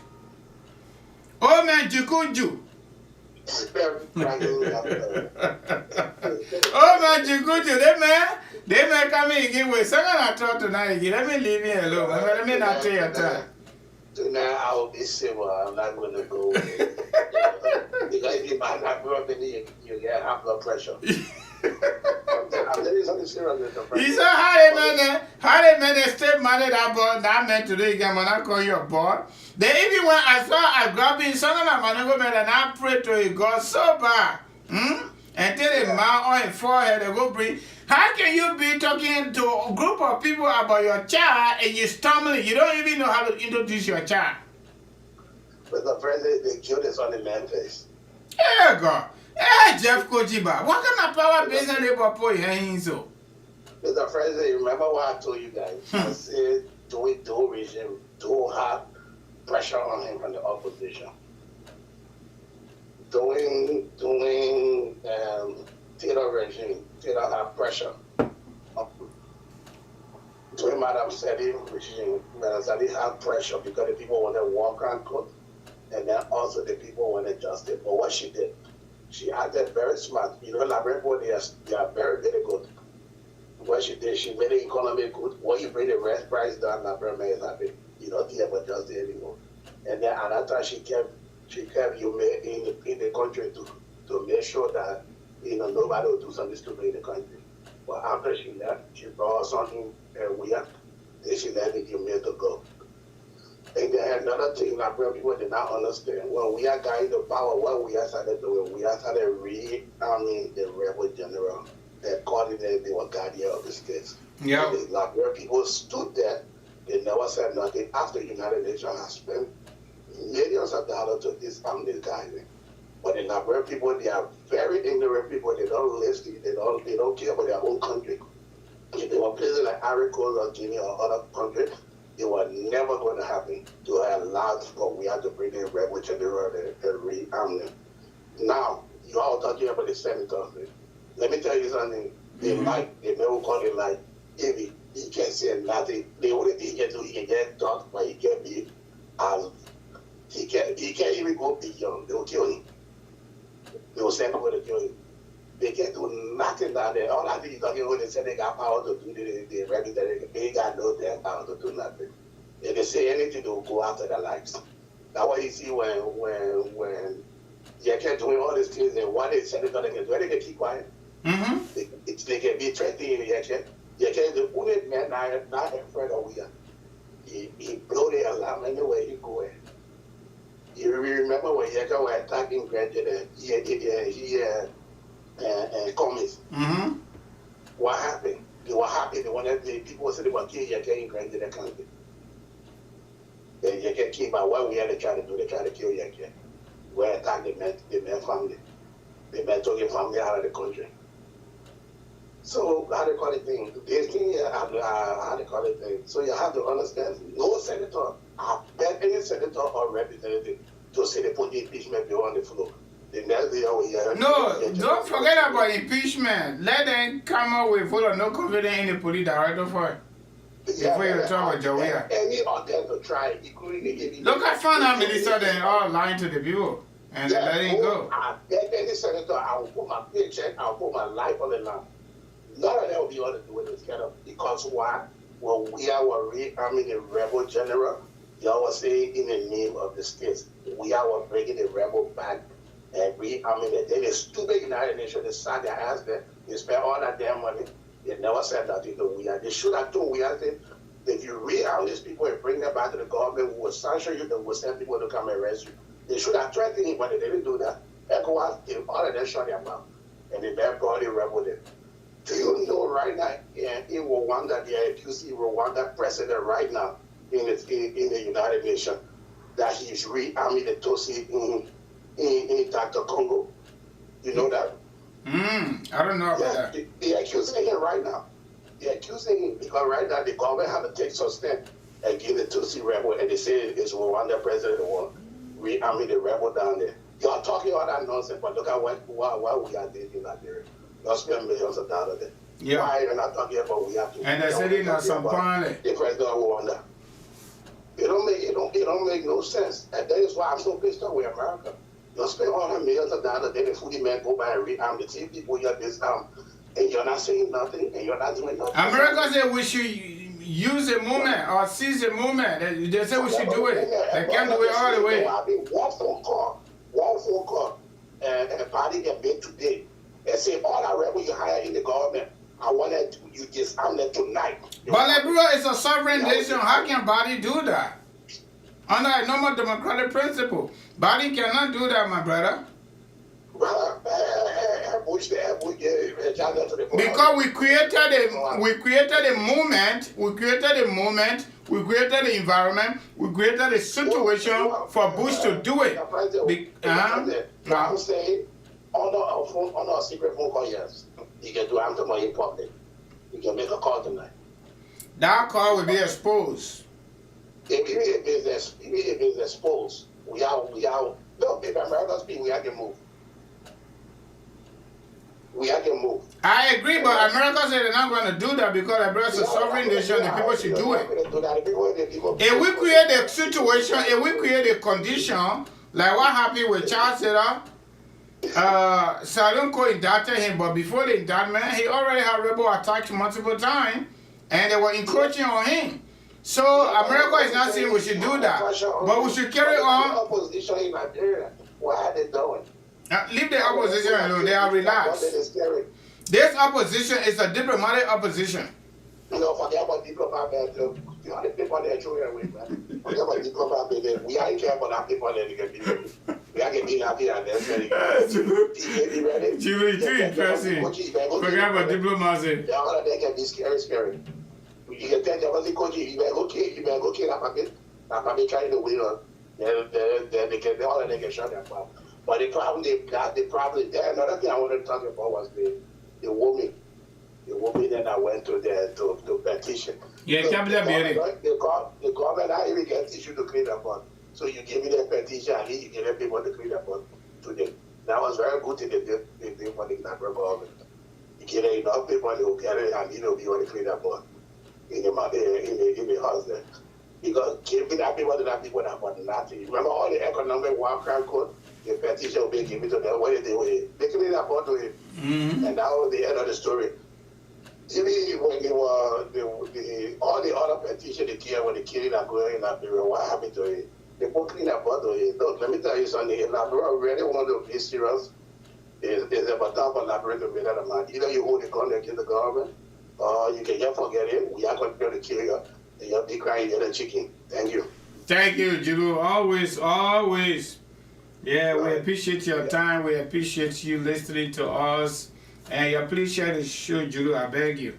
Oh man, Jukuju. Oh man, Jukuju, they may come in again with someone I talk tonight again. Let me leave you alone. Let me not tell your time. Tonight I will be civil. I'm not going to go. Because if you might not grow up in you get high blood pressure. I'm telling you something serious with the pressure. He said, how they man stay married that man today again when I call you a boy. They even when I saw I grab in some of them and I pray to God so bad. And tell the man on his forehead they go bring. How can you be talking to a group of people about your child and you're stumbling? You don't even know how to introduce your child. But the president, the guilt is on the man's face. Yeah, God. Hey, Jeff Kojiba, what kind of power base are they for you? So, Mr. President, remember what I told you guys? I said, do regime, do have pressure on him from the opposition. Doing Taylor regime, Taylor have pressure. Doing Madam Sedi regime, Madam Sedi have pressure because the people want to walk and cook, and then also the people want to justice. But what she did, she acted very smart. You know, Liberia, they are very, very good. What she did, she made the economy good. When you bring the rest price down, Liberia is happy. You don't care about justice anymore. And then another time she kept you in the country to make sure that nobody will do something stupid in the country. But after she left, she brought something weird. Then she let you made to go. And they had another thing that people did not understand. When we are guiding the power, what we are started doing, we are started rearming the rebel general that coordinated the guardian of the states. Yeah. The Liberian people stood there. They never said nothing after the United Nations has spent millions of dollars to disarm this guy. But the Liberian people, they are very ignorant people. They don't listen. They don't care about their own country. If they were places like Ivory Coast or Guinea or other countries, it was never going to happen to allow, but we had to bring in rebel general and rearm them. Now, you all talking about the senators. Let me tell you something. They never call it like, if he can't say nothing, the only thing he can do, he can get talk, but he can't be, he can't even go beyond. They will kill him. They will send people to kill him. They can't do nothing down there. All I think is talking about, they say they got power to do the regular, they got no damn power to do nothing. If they say anything, they will go after their lives. That's what you see when you can't do all these things, and what they say they're going to do, they can keep quiet. Mm-hmm. They can be threatening, you can't the only man not afraid of we are. He blow the alarm anywhere he go in. You remember when Yeka were attacking Graduate and Commies? Mm-hmm. What happened? They were happy. They wanted the people said they were killing Yeka in Graduate country. Then Yeka came by what we had to try to do. They tried to kill Yeka. We attacked the man family. The man took his family out of the country. So how they call it thing? This thing how they call it thing. So you have to understand, no senator, I bet any senator or representative to say they put the impeachment bill on the floor. The next day no, don't forget about impeachment. Let them come up with vote of no confidence in the police director for it. Before you talk about Joey. Any of them to try, including look at finance minister, they all lying to the people and they let it go. I bet any senator, I will put my paycheck, I will put my life on the line. None of them will be able to do this kind of, because why? When we are rearming the rebel general, you always say in the name of the states, we are bringing the rebel back and rearming it. Then the stupid United Nations, they sat their ass there, they spent all that damn money, they never said nothing to we are. They should have told we are saying, if you rearm these people and bring them back to the government, we will sanction you, they will send people to come and arrest you. They should have threatened him, but they didn't do that. ECOWAS, all of them shut their mouth, and they then brought the rebel there. Do you know right now in Rwanda, they are accusing Rwanda president right now in the United Nations that he's rearming the Tutsi in Dr. Congo? You know that? I don't know about that. They are accusing him right now. They are accusing him because right now the government have to take some step against the Tutsi rebel, and they say it's Rwanda president who rearming the rebel down there. Y'all talking all that nonsense, but look at what we are doing in Liberia. You'll spend millions of dollars there. Yeah. Why are you not talking about we have to? And they're sitting on some planet. The president of Rwanda. It don't make no sense. And that is why I'm so pissed off with America. You'll spend all that millions of dollars, then the foodie man go by and rearm the same people you're disarmed, and you're not saying nothing, and you're not doing nothing. America said we should use a movement or seize a movement. They say we should do it. They can't do it all the way. I mean, one phone call, and a party get made today. And say all that rebels you hire in the government, I wanted you disarm them tonight. But Liberia is a sovereign nation. How can Body do that? Under a normal democratic principle, Body cannot do that, my brother. Because we created a movement, we created the environment, we created a situation for Bush to do it. I'm saying, on a secret phone call, yes. You can do answer in public. You can make a call tonight. That call will be exposed. If it is exposed, we are, no, if America speak, we have to move. We have to move. I agree, but America said they're not going to do that because America is a sovereign nation, the people should do it. If we create a situation, if we create a condition, like what happened with Charles Seda, Salonko indicted him, but before the indictment, he already had rebel attacks multiple times, and they were encroaching on him. So America is not saying we should do that, but we should carry on. Opposition in Liberia, what are they doing? Leave the opposition alone. They are relaxed. This opposition is a diplomatic opposition. You know, forget about diploma, man. The only people there throw it away, man. Forget about diploma, man. We ain't care about that people there to get me. We are getting happy and then very Julie, too interesting. Forget about diplomacy. Yeah, all of them can be scary. You can tell them, KOIJEE, you better go kill that puppet. That puppet trying to win on. Then they can, all of them can shut them down. But the problem, another thing I wanted to talk about was the woman. The woman that I went to there to petition. Yeah, Capital Building. The government I even get issue to clean up on. So you give me the petition and you give them people to clean up on today. That was very good thing they did for the Liberia government. You give them enough people who get it and you know be on the clean up on in the house there. Because give me that people that want nothing. Remember all the economic war crime code? The petition will be given to them. What did they clean up on to it. And that was the end of the story. Even when they were all the other petitions they came when the killing are going in Liberia, what happened to it? They put clean up on it. Look, let me tell you something. If Liberia really want to be serious, it's about time for Liberia to be that man. Either you hold the gun and kill the government, or you can just forget it. We are going to kill you, and you'll be crying the chicken. Thank you. Thank you, Julu. Always. Yeah, we appreciate your time. We appreciate you listening to us. And you please share the show, Julu, I beg you.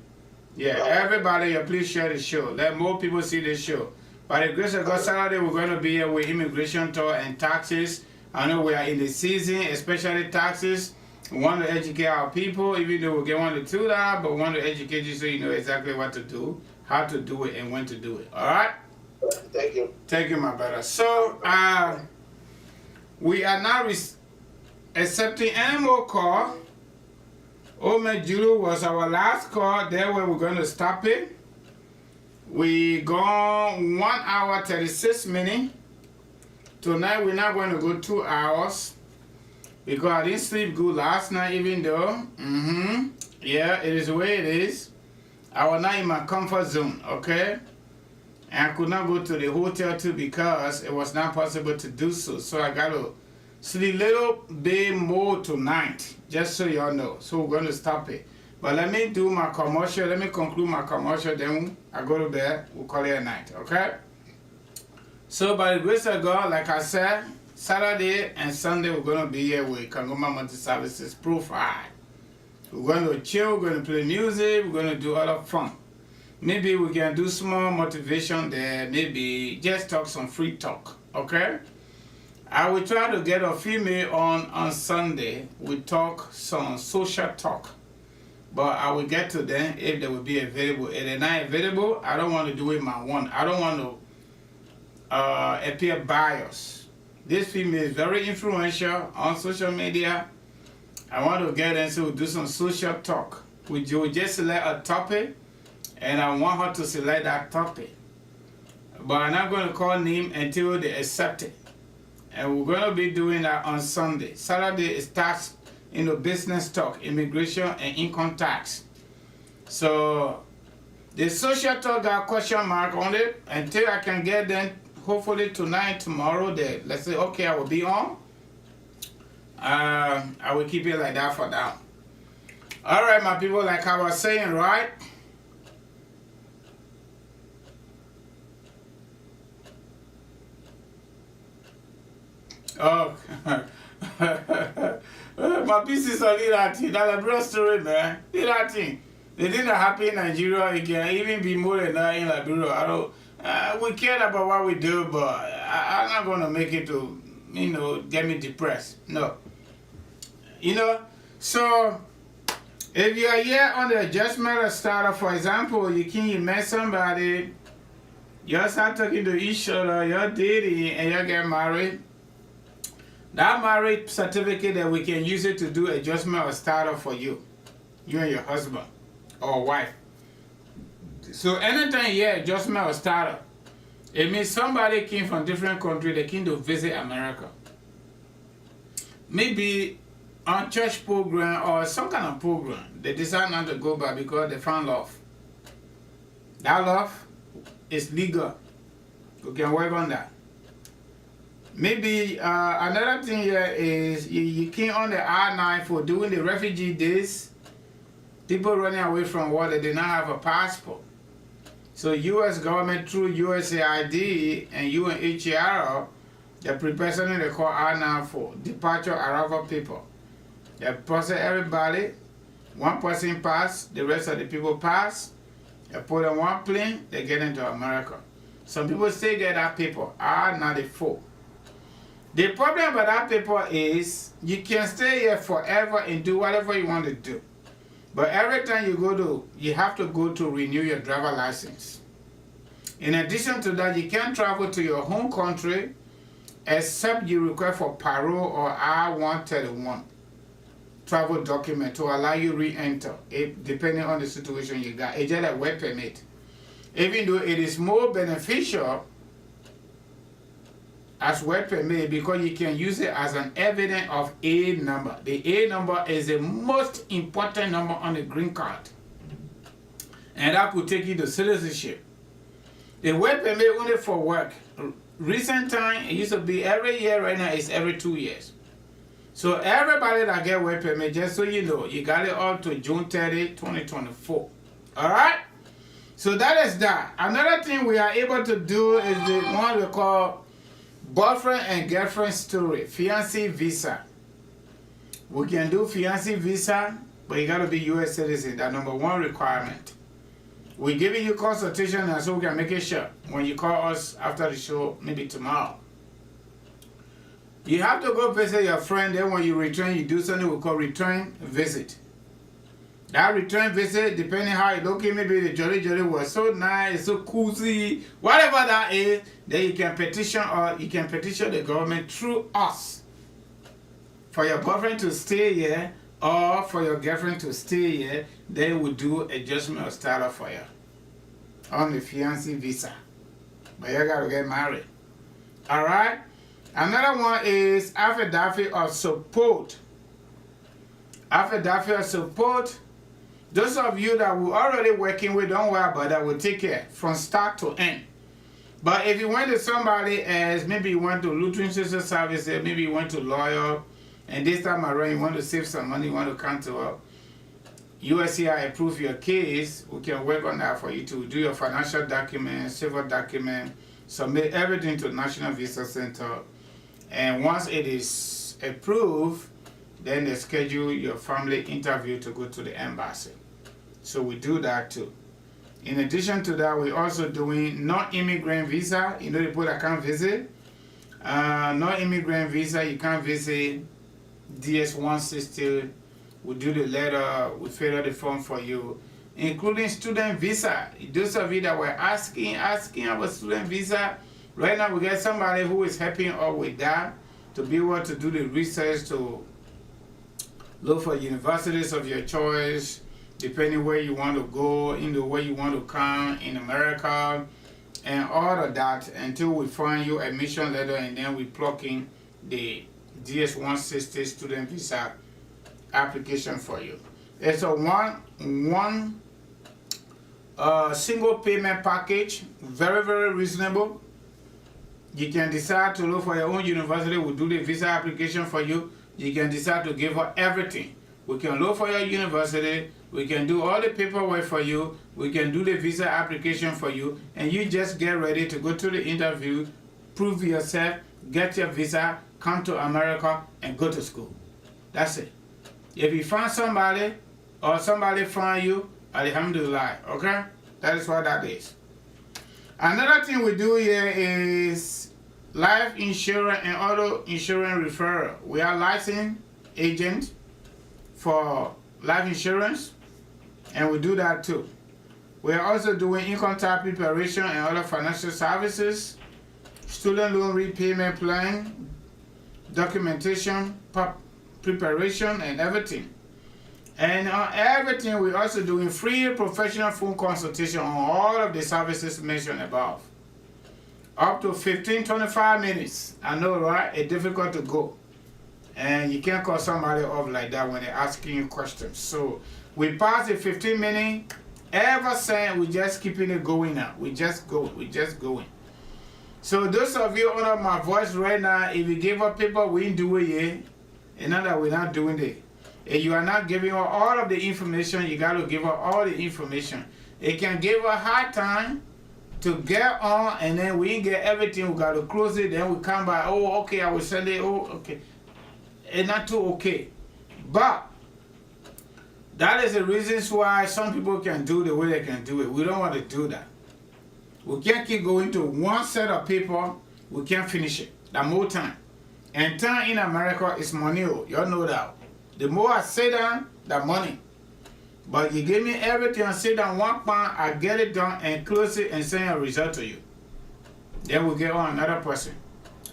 Yeah, everybody, you please share the show. Let more people see the show. By the grace of God, Saturday, we're going to be here with immigration talk and taxes. I know we are in the season, especially taxes. We want to educate our people, even though we get one to do that, but we want to educate you so you know exactly what to do, how to do it, and when to do it. All right? Thank you. Thank you, my brother. So, we are now accepting any more call. Ome Julu was our last call. There where we're going to stop it. We gone 1 hour 36 minutes. Tonight we're not going to go 2 hours because I didn't sleep good last night, even though. Yeah, it is the way it is. I was not in my comfort zone, okay? And I could not go to the hotel too because it was not possible to do so. So I got to sleep a little bit more tonight, just so y'all know. So we're going to stop it. But let me do my commercial. Let me conclude my commercial. Then I go to bed. We'll call it a night, okay? So by the grace of God, like I said, Saturday and Sunday we're going to be here with Kangoma Multi Services Profile. We're going to chill. We're going to play music. We're going to do other fun. Maybe we can do small motivation there. Maybe just talk some free talk, okay? I will try to get a female on Sunday. We talk some social talk. But I will get to them if they will be available. If they're not available, I don't want to do it my one. I don't want to appear biased. This female is very influential on social media. I want to get them to do some social talk. We will just select a topic, and I want her to select that topic. But I'm not going to call name until they accept it. And we're going to be doing that on Sunday. Saturday is tax, business talk, immigration, and income tax. So the social talk got question mark on it until I can get them. Hopefully tonight, tomorrow, let's say, okay, I will be on. I will keep it like that for now. All right, my people, like I was saying, right? Oh, my pieces are Liberia. That's a real story, man. Liberia. The thing that happened in Nigeria, it can even be more than that in Liberia. We care about what we do, but I'm not going to make it to, get me depressed. No. So if you are here on the adjustment of starter, for example, you met somebody, you start talking to each other, you're dating, and you get married. That marriage certificate that we can use it to do adjustment or starter for you and your husband or wife. So anytime you hear adjustment or starter, it means somebody came from different country, they came to visit America. Maybe on church program or some kind of program, they decide not to go back because they found love. That love is legal. You can work on that. Maybe another thing here is you came on the I-9 for doing the refugee days. People running away from war, they did not have a passport. So U.S. government through USAID and UNHCR, they prepare something they call R9 for departure arrival people. They process everybody. One person pass, the rest of the people pass. They put on one plane, they get into America. Some people still get that paper, R94. The problem about that paper is you can stay here forever and do whatever you want to do. But every time you have to go to renew your driver license. In addition to that, you can't travel to your home country except you request for parole or I-131 travel document to allow you re-enter, depending on the situation you got. It's just a work permit. Even though it is more beneficial as work permit because you can use it as an evidence of A number. The A number is the most important number on the green card. And that could take you to citizenship. The work permit only for work. Recent time, it used to be every year, right now it's every 2 years. So everybody that get work permit, just so you know, you got it up to June 30, 2024. Alright? So that is that. Another thing we are able to do is the one we call boyfriend and girlfriend story, fiancé visa. We can do fiancé visa, but you got to be U.S. citizen. That's number one requirement. We're giving you consultation and so we can make it sure when you call us after the show, maybe tomorrow. You have to go visit your friend, then when you return, you do something we call return visit. That return visit, depending how it looking, maybe the jolly was so nice, so cozy, whatever that is, then you can petition the government through us for your boyfriend to stay here or for your girlfriend to stay here. They will do adjustment of status for you on the fiancé visa. But you gotta get married. Alright? Another one is affidavit of support. Affidavit of support. Those of you that we're already working with, don't worry about that. We'll take care from start to end. But if you went to somebody else, maybe you went to Lutheran Social Services, maybe you went to lawyer, and this time around you want to save some money, you want to come to USCI approve your case, we can work on that for you to do your financial document, civil document, submit everything to National Visa Center. And once it is approved, then they schedule your family interview to go to the embassy. So we do that too. In addition to that, we're also doing non-immigrant visa. You know the people that can't visit. Non-immigrant visa, you can't visit. DS-160, we do the letter, we fill out the form for you. Including student visa. Those of you that were asking about student visa, right now we get somebody who is helping us with that to be able to do the research to look for universities of your choice, depending where you want to go, where you want to come in America, and all of that until we find you admission letter, and then we plug in the DS-160 student visa application for you. It's a one single payment package, very, very reasonable. You can decide to look for your own university, we'll do the visa application for you. You can decide to give her everything. We can look for your university, we can do all the paperwork for you, we can do the visa application for you, and you just get ready to go to the interview, prove yourself, get your visa, come to America, and go to school. That's it. If you find somebody, or somebody find you, alhamdulillah, okay? That is what that is. Another thing we do here is life insurance and auto insurance referral. We are licensed agents for life insurance, and we do that too. We are also doing income tax preparation and other financial services, student loan repayment plan, documentation, preparation, and everything. And on everything, we're also doing free professional phone consultation on all of the services mentioned above. Up to 15-25 minutes. I know, right? It's difficult to go. And you can't call somebody off like that when they're asking you questions. So we pass the 15 minutes. Ever since, we're just keeping it going now. We just go. We're just going. So those of you under my voice right now, if you give up paper, we ain't do it yet. And not that we're not doing it. If you are not giving her all of the information, you got to give her all the information. It can give her a hard time to get on, and then we ain't get everything, we got to close it, then we come back, oh, okay, I will send it, oh, okay. It's not too okay. But that is the reasons why some people can do the way they can do it. We don't want to do that. We can't keep going to one set of people, we can't finish it. That more time. And time in America is money, y'all know that. The more I sit down, the money. But you give me everything and sit down one pound, I get it done and close it and send a result to you. Then we'll get on another person.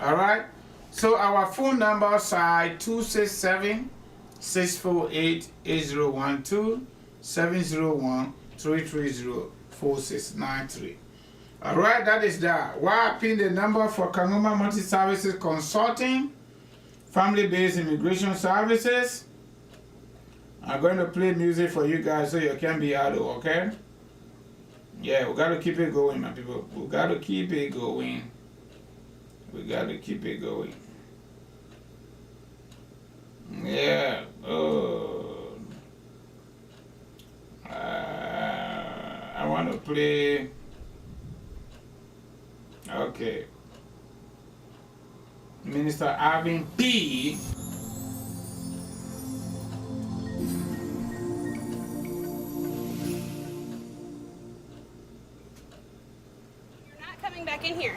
Alright? So our phone numbers are 267-648-8012, 701-330-4693. Alright, that is that. Why I pin the number for Kangoma Multi-Services Consulting, Family-Based Immigration Services. I'm going to play music for you guys so you can be idle, okay? Yeah, we got to keep it going, my people. We got to keep it going. We got to keep it going. Yeah. Oh. I want to play. Okay. Minister Alvin P. Back in here.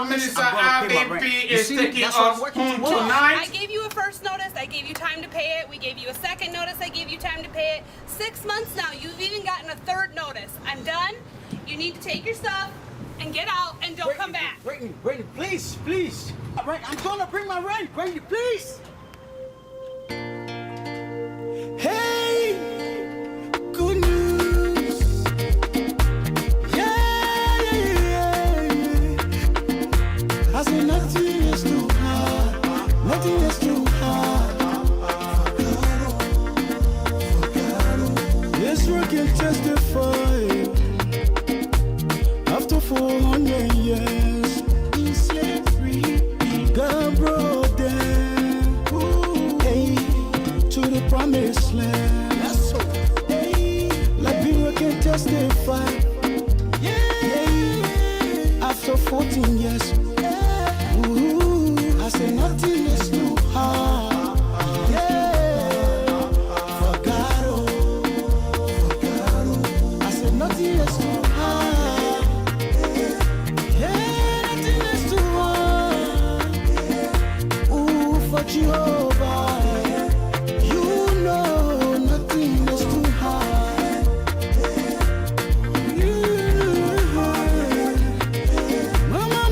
Minister Alvin P. is taking us home tonight. I gave you a first notice. I gave you time to pay it. We gave you a second notice. I gave you time to pay it. 6 months now. You've even gotten a third notice. I'm done. You need to take your stuff and get out and don't come back. Brittany, please, please. All right, I'm gonna bring my rent. Brittany, please. Hey, good news. I say nothing is too hard, nothing is too hard. Yes, we can testify. After 400 years in slavery, God brought them, hey, to the promised land. Hey, Liberia can testify. After 14 years. I say nothing is too hard. For God, I say nothing is too hard. Nothing is too hard. Ooh, for Jehovah, you know nothing is too hard. Mama.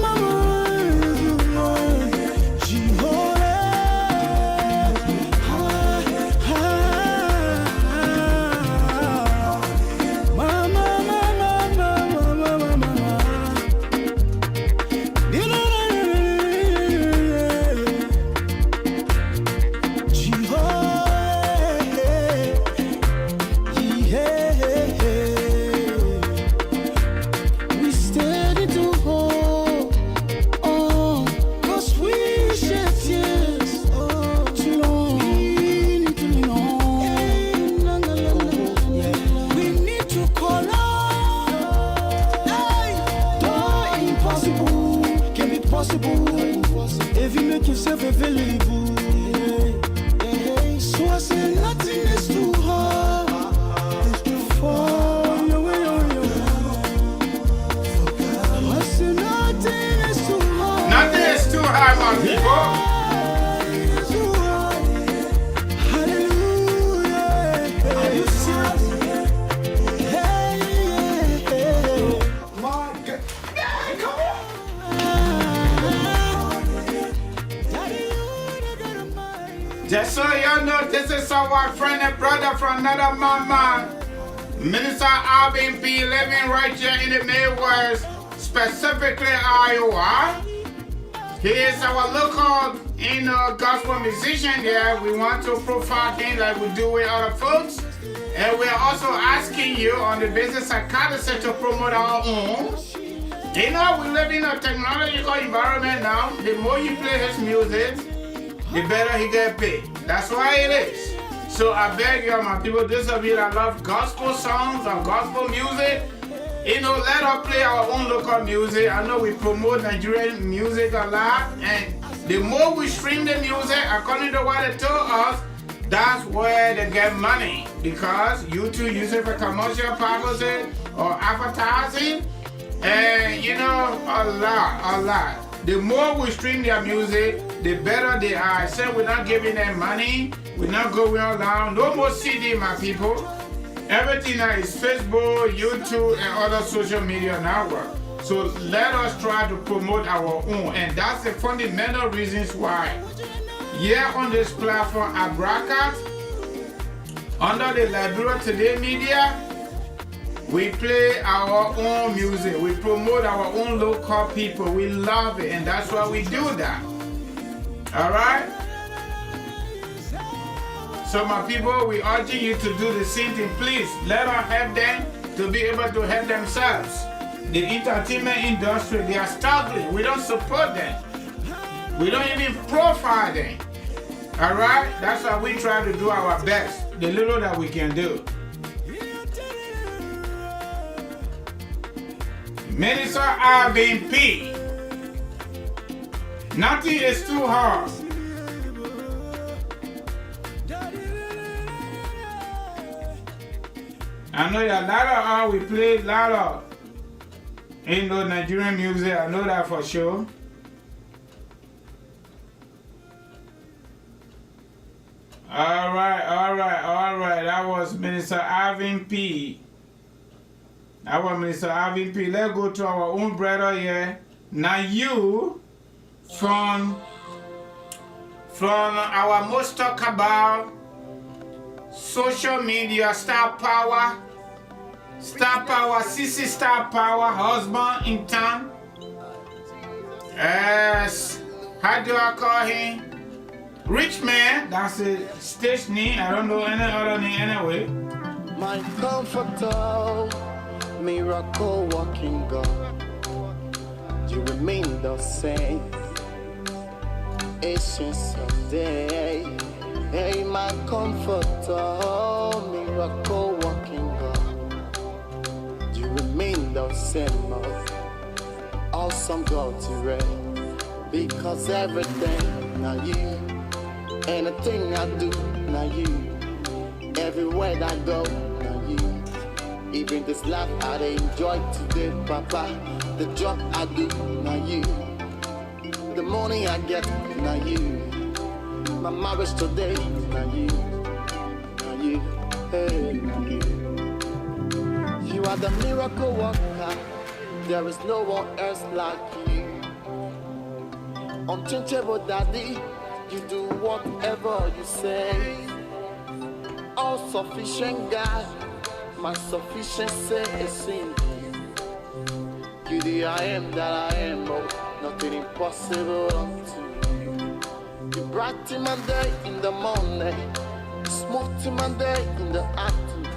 If you make yourself available, so I say nothing is too hard. For your way. I say nothing is too hard. Nothing is too hard, my people. Hallelujah. Are you serious? Just so y'all know, this is our friend and brother from another mama, Minister Alvin P. living right here in the Midwest, specifically Iowa. He is our local, gospel musician here. We want to profile him like we do with other folks. And we're also asking you on the business courtesy to promote our own. You know, we live in a technological environment now. The more you play his music, the better he get paid. That's why it is. So I beg you, my people, those of you that love gospel songs or gospel music, You know, let us play our own local music. I know we promote Nigerian music a lot, and the more we stream the music, according to what they told us, that's where they get money, because YouTube use it for commercial purposes or advertising, and you know, a lot. The more we stream their music, the better they are. I said we're not giving them money, we're not going around, no more CD, my people. Everything now is Facebook, YouTube, and other social media networks. So let us try to promote our own, and that's the fundamental reasons why. Here on this platform at broadcast, under the Liberia Today media, we play our own music. We promote our own local people. We love it, and that's why we do that. All right? So my people, we urge you to do the same thing. Please, let us help them to be able to help themselves. The entertainment industry, they are struggling. We don't support them. We don't even profile them. All right? That's why we try to do our best, the little that we can do. Minister Irving P. Nothing is too hard. I know that a lot of we play a lot of Nigerian music. I know that for sure. All right. That was Minister Irving P. Let's go to our own brother here. Now you, from our most talk about social media, star power, CC Star Power, husband in town. Yes, how do I call him? Rich man, that's a stage name. I don't know any other name anyway. My comforter, miracle walking God, you remain the same. Ancients of day, hey, my comforter, miracle walking God, you remain the same. Awesome God to reign, because everything now you. Anything I do, now you. Everywhere I go, now you. Even this life I enjoy today, Papa. The job I do, now you. The money I get, now you. My marriage today, now you. Now you, hey, now you. You are the miracle worker. There is no one else like you. Unchangeable Daddy. You do whatever you say. All sufficient God, my sufficiency is in you. You the I am that I am, oh, nothing impossible unto you. You brighten my day in the morning, smooth my day in the afternoon.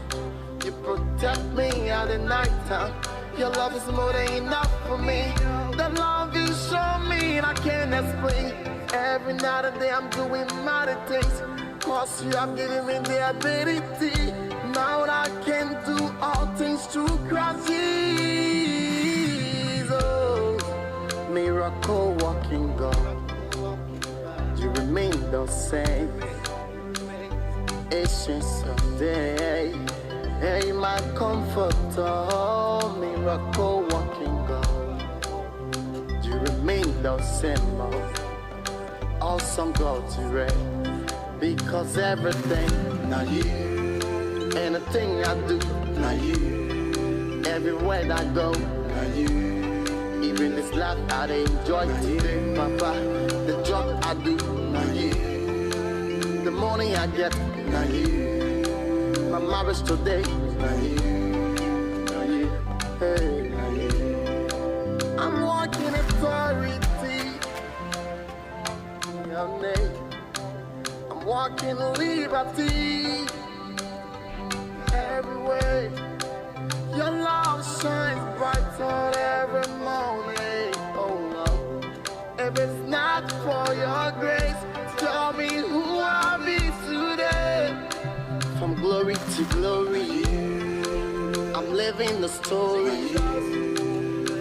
You protect me at the night time. Your love is more than enough for me. The love you show me, I can't explain. Every night and day I'm doing mighty things, cause you have given me the ability. Now I can do all things through Christ Jesus. Miracle walking God, you remain the same. Ancients of day, hey, my comforter, miracle walking God, you remain the same. Awesome God to reign, because everything now you. Anything I do now you. Everywhere I go now you. Even this life I enjoy today, Papa. The job I do now you. The money I get now you. My marriage today now you. Now you, hey, now you. I'm walking in authority. I'm walking liberty everywhere. Your love shines brighter every morning. Oh Lord, if it's not for your grace, tell me who I'll be today. From glory to glory, I'm living living the story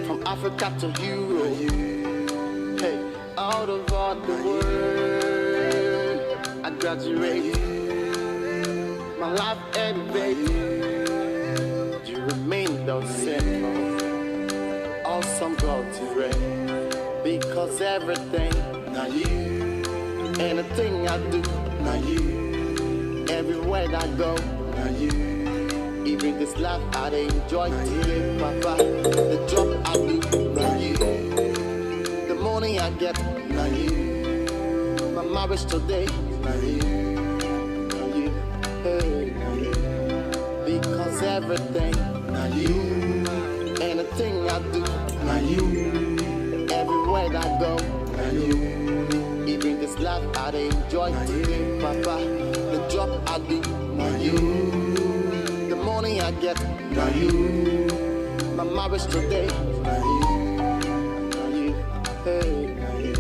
from Africa to Europe. Hey, out of all the world, I graduated. My life elevated. You remain the same. Awesome God to reign. Because everything, now you. Anything I do, now you. Everywhere I go, now you. Even this life I enjoy today, Papa. The job I do, now you. The money I get, now you. My marriage today, now you. Now you, hey, now you. Because everything, now you. Anything I do, now you. Everywhere I go, now you. Even this life I enjoy today, Papa. The job I do, now you. The money I get, now you. My marriage today, now you. Now you, hey, now you.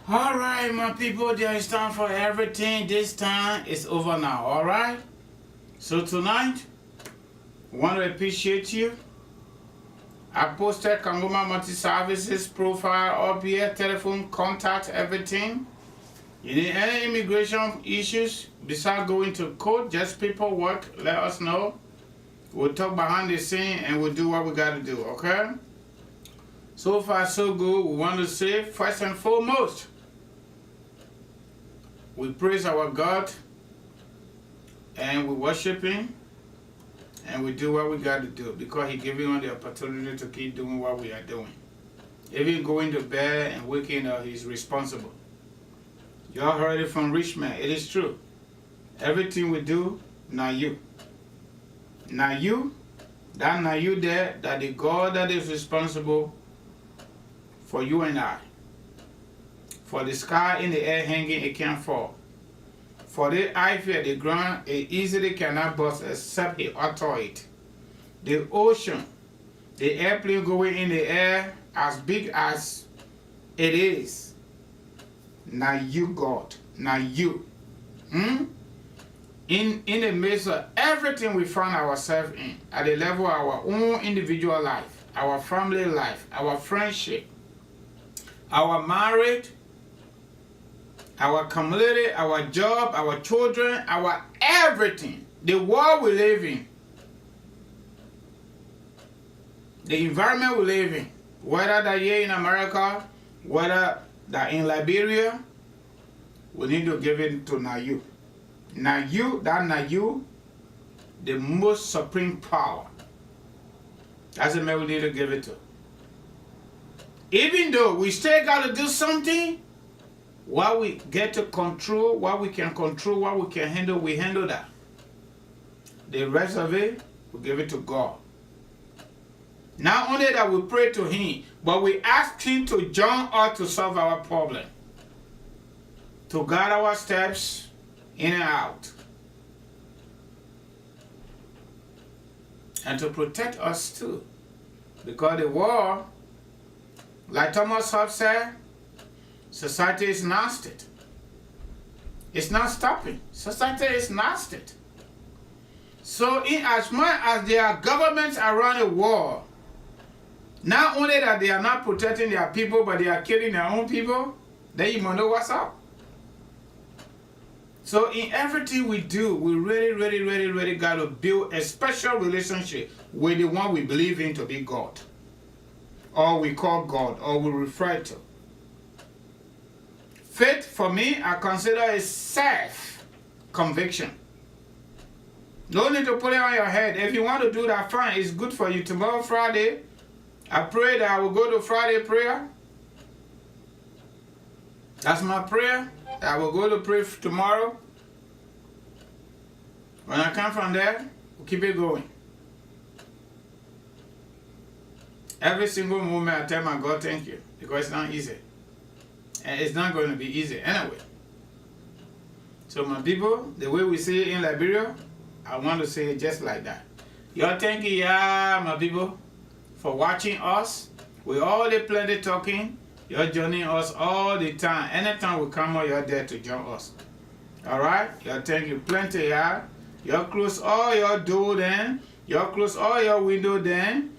Alright, my people, there is time for everything. This time is over now, alright? So tonight, I want to appreciate you. I posted Kangoma Multi-Services profile up here, telephone, contact, everything. You need any immigration issues, besides going to court, just paperwork, let us know. We'll talk behind the scene and we'll do what we got to do, okay? So far, so good. We want to say, first and foremost, we praise our God and we worship Him and we do what we got to do because He gave us the opportunity to keep doing what we are doing. Even going to bed and waking up, He's responsible. Y'all heard it from Richmond. It is true. Everything we do, now you. Now you, that now you there, that the God that is responsible for you and I. For the sky in the air hanging, it can't fall. For the ivy at the ground, it easily cannot burst except He utter it. The ocean, the airplane going in the air as big as it is. Now you, God. Now you. In the midst of everything we find ourselves in, at the level of our own individual life, our family life, our friendship, our marriage, our community, our job, our children, our everything, the world we live in, the environment we live in, whether that here in America, whether that in Liberia, we need to give it to Nayu. Nayu, that Nayu, the most supreme power. That's the man we need to give it to. Even though we still got to do something, what we get to control, what we can control, what we can handle, we handle that. The rest of it, we give it to God. Not only that we pray to Him, but we ask Him to join us to solve our problem. To guide our steps in and out. And to protect us too. Because the war, like Thomas Hobbes said, society is nasty. It's not stopping. Society is nasty. So in as much as there are governments around the world, not only that they are not protecting their people, but they are killing their own people, then you must know what's up. So in everything we do, we really got to build a special relationship with the one we believe in to be God. Or we call God, or we refer to. Faith, for me, I consider a self-conviction. No need to put it on your head. If you want to do that, fine. It's good for you. Tomorrow, Friday, I pray that I will go to Friday prayer. That's my prayer. I will go to pray tomorrow. When I come from there, we'll keep it going. Every single moment I tell my God thank you, because it's not easy. And it's not going to be easy anyway. So my people, the way we say it in Liberia, I want to say it just like that. Y'all thank you, yeah, my people, for watching us. We all the plenty talking. You're joining us all the time. Anytime we come out, you're there to join us. Alright? Y'all thank you plenty, yeah. Y'all close all your door then. Y'all close all your window then.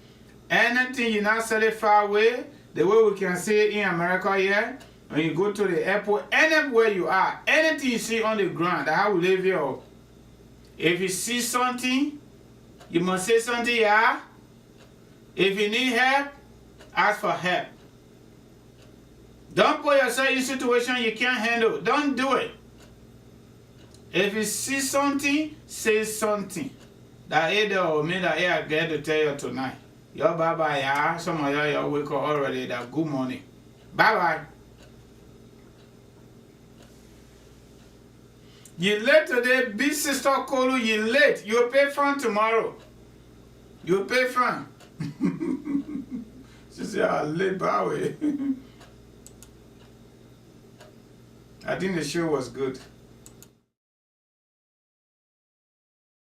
Anything you're not selling far away, the way we can see it in America here, when you go to the airport, anywhere you are, anything you see on the ground, that's how we live here. If you see something, you must say something, yeah. If you need help, ask for help. Don't put yourself in a situation you can't handle. Don't do it. If you see something, say something. That either or me that I get to tell you tonight. Yo, bye-bye, yeah. Some of y'all wake up already. That good morning. Bye-bye. You late today, big sister Kolu, you late. You'll pay fine tomorrow. You'll pay fine. She said, I'm late, by the way. I think the show was good.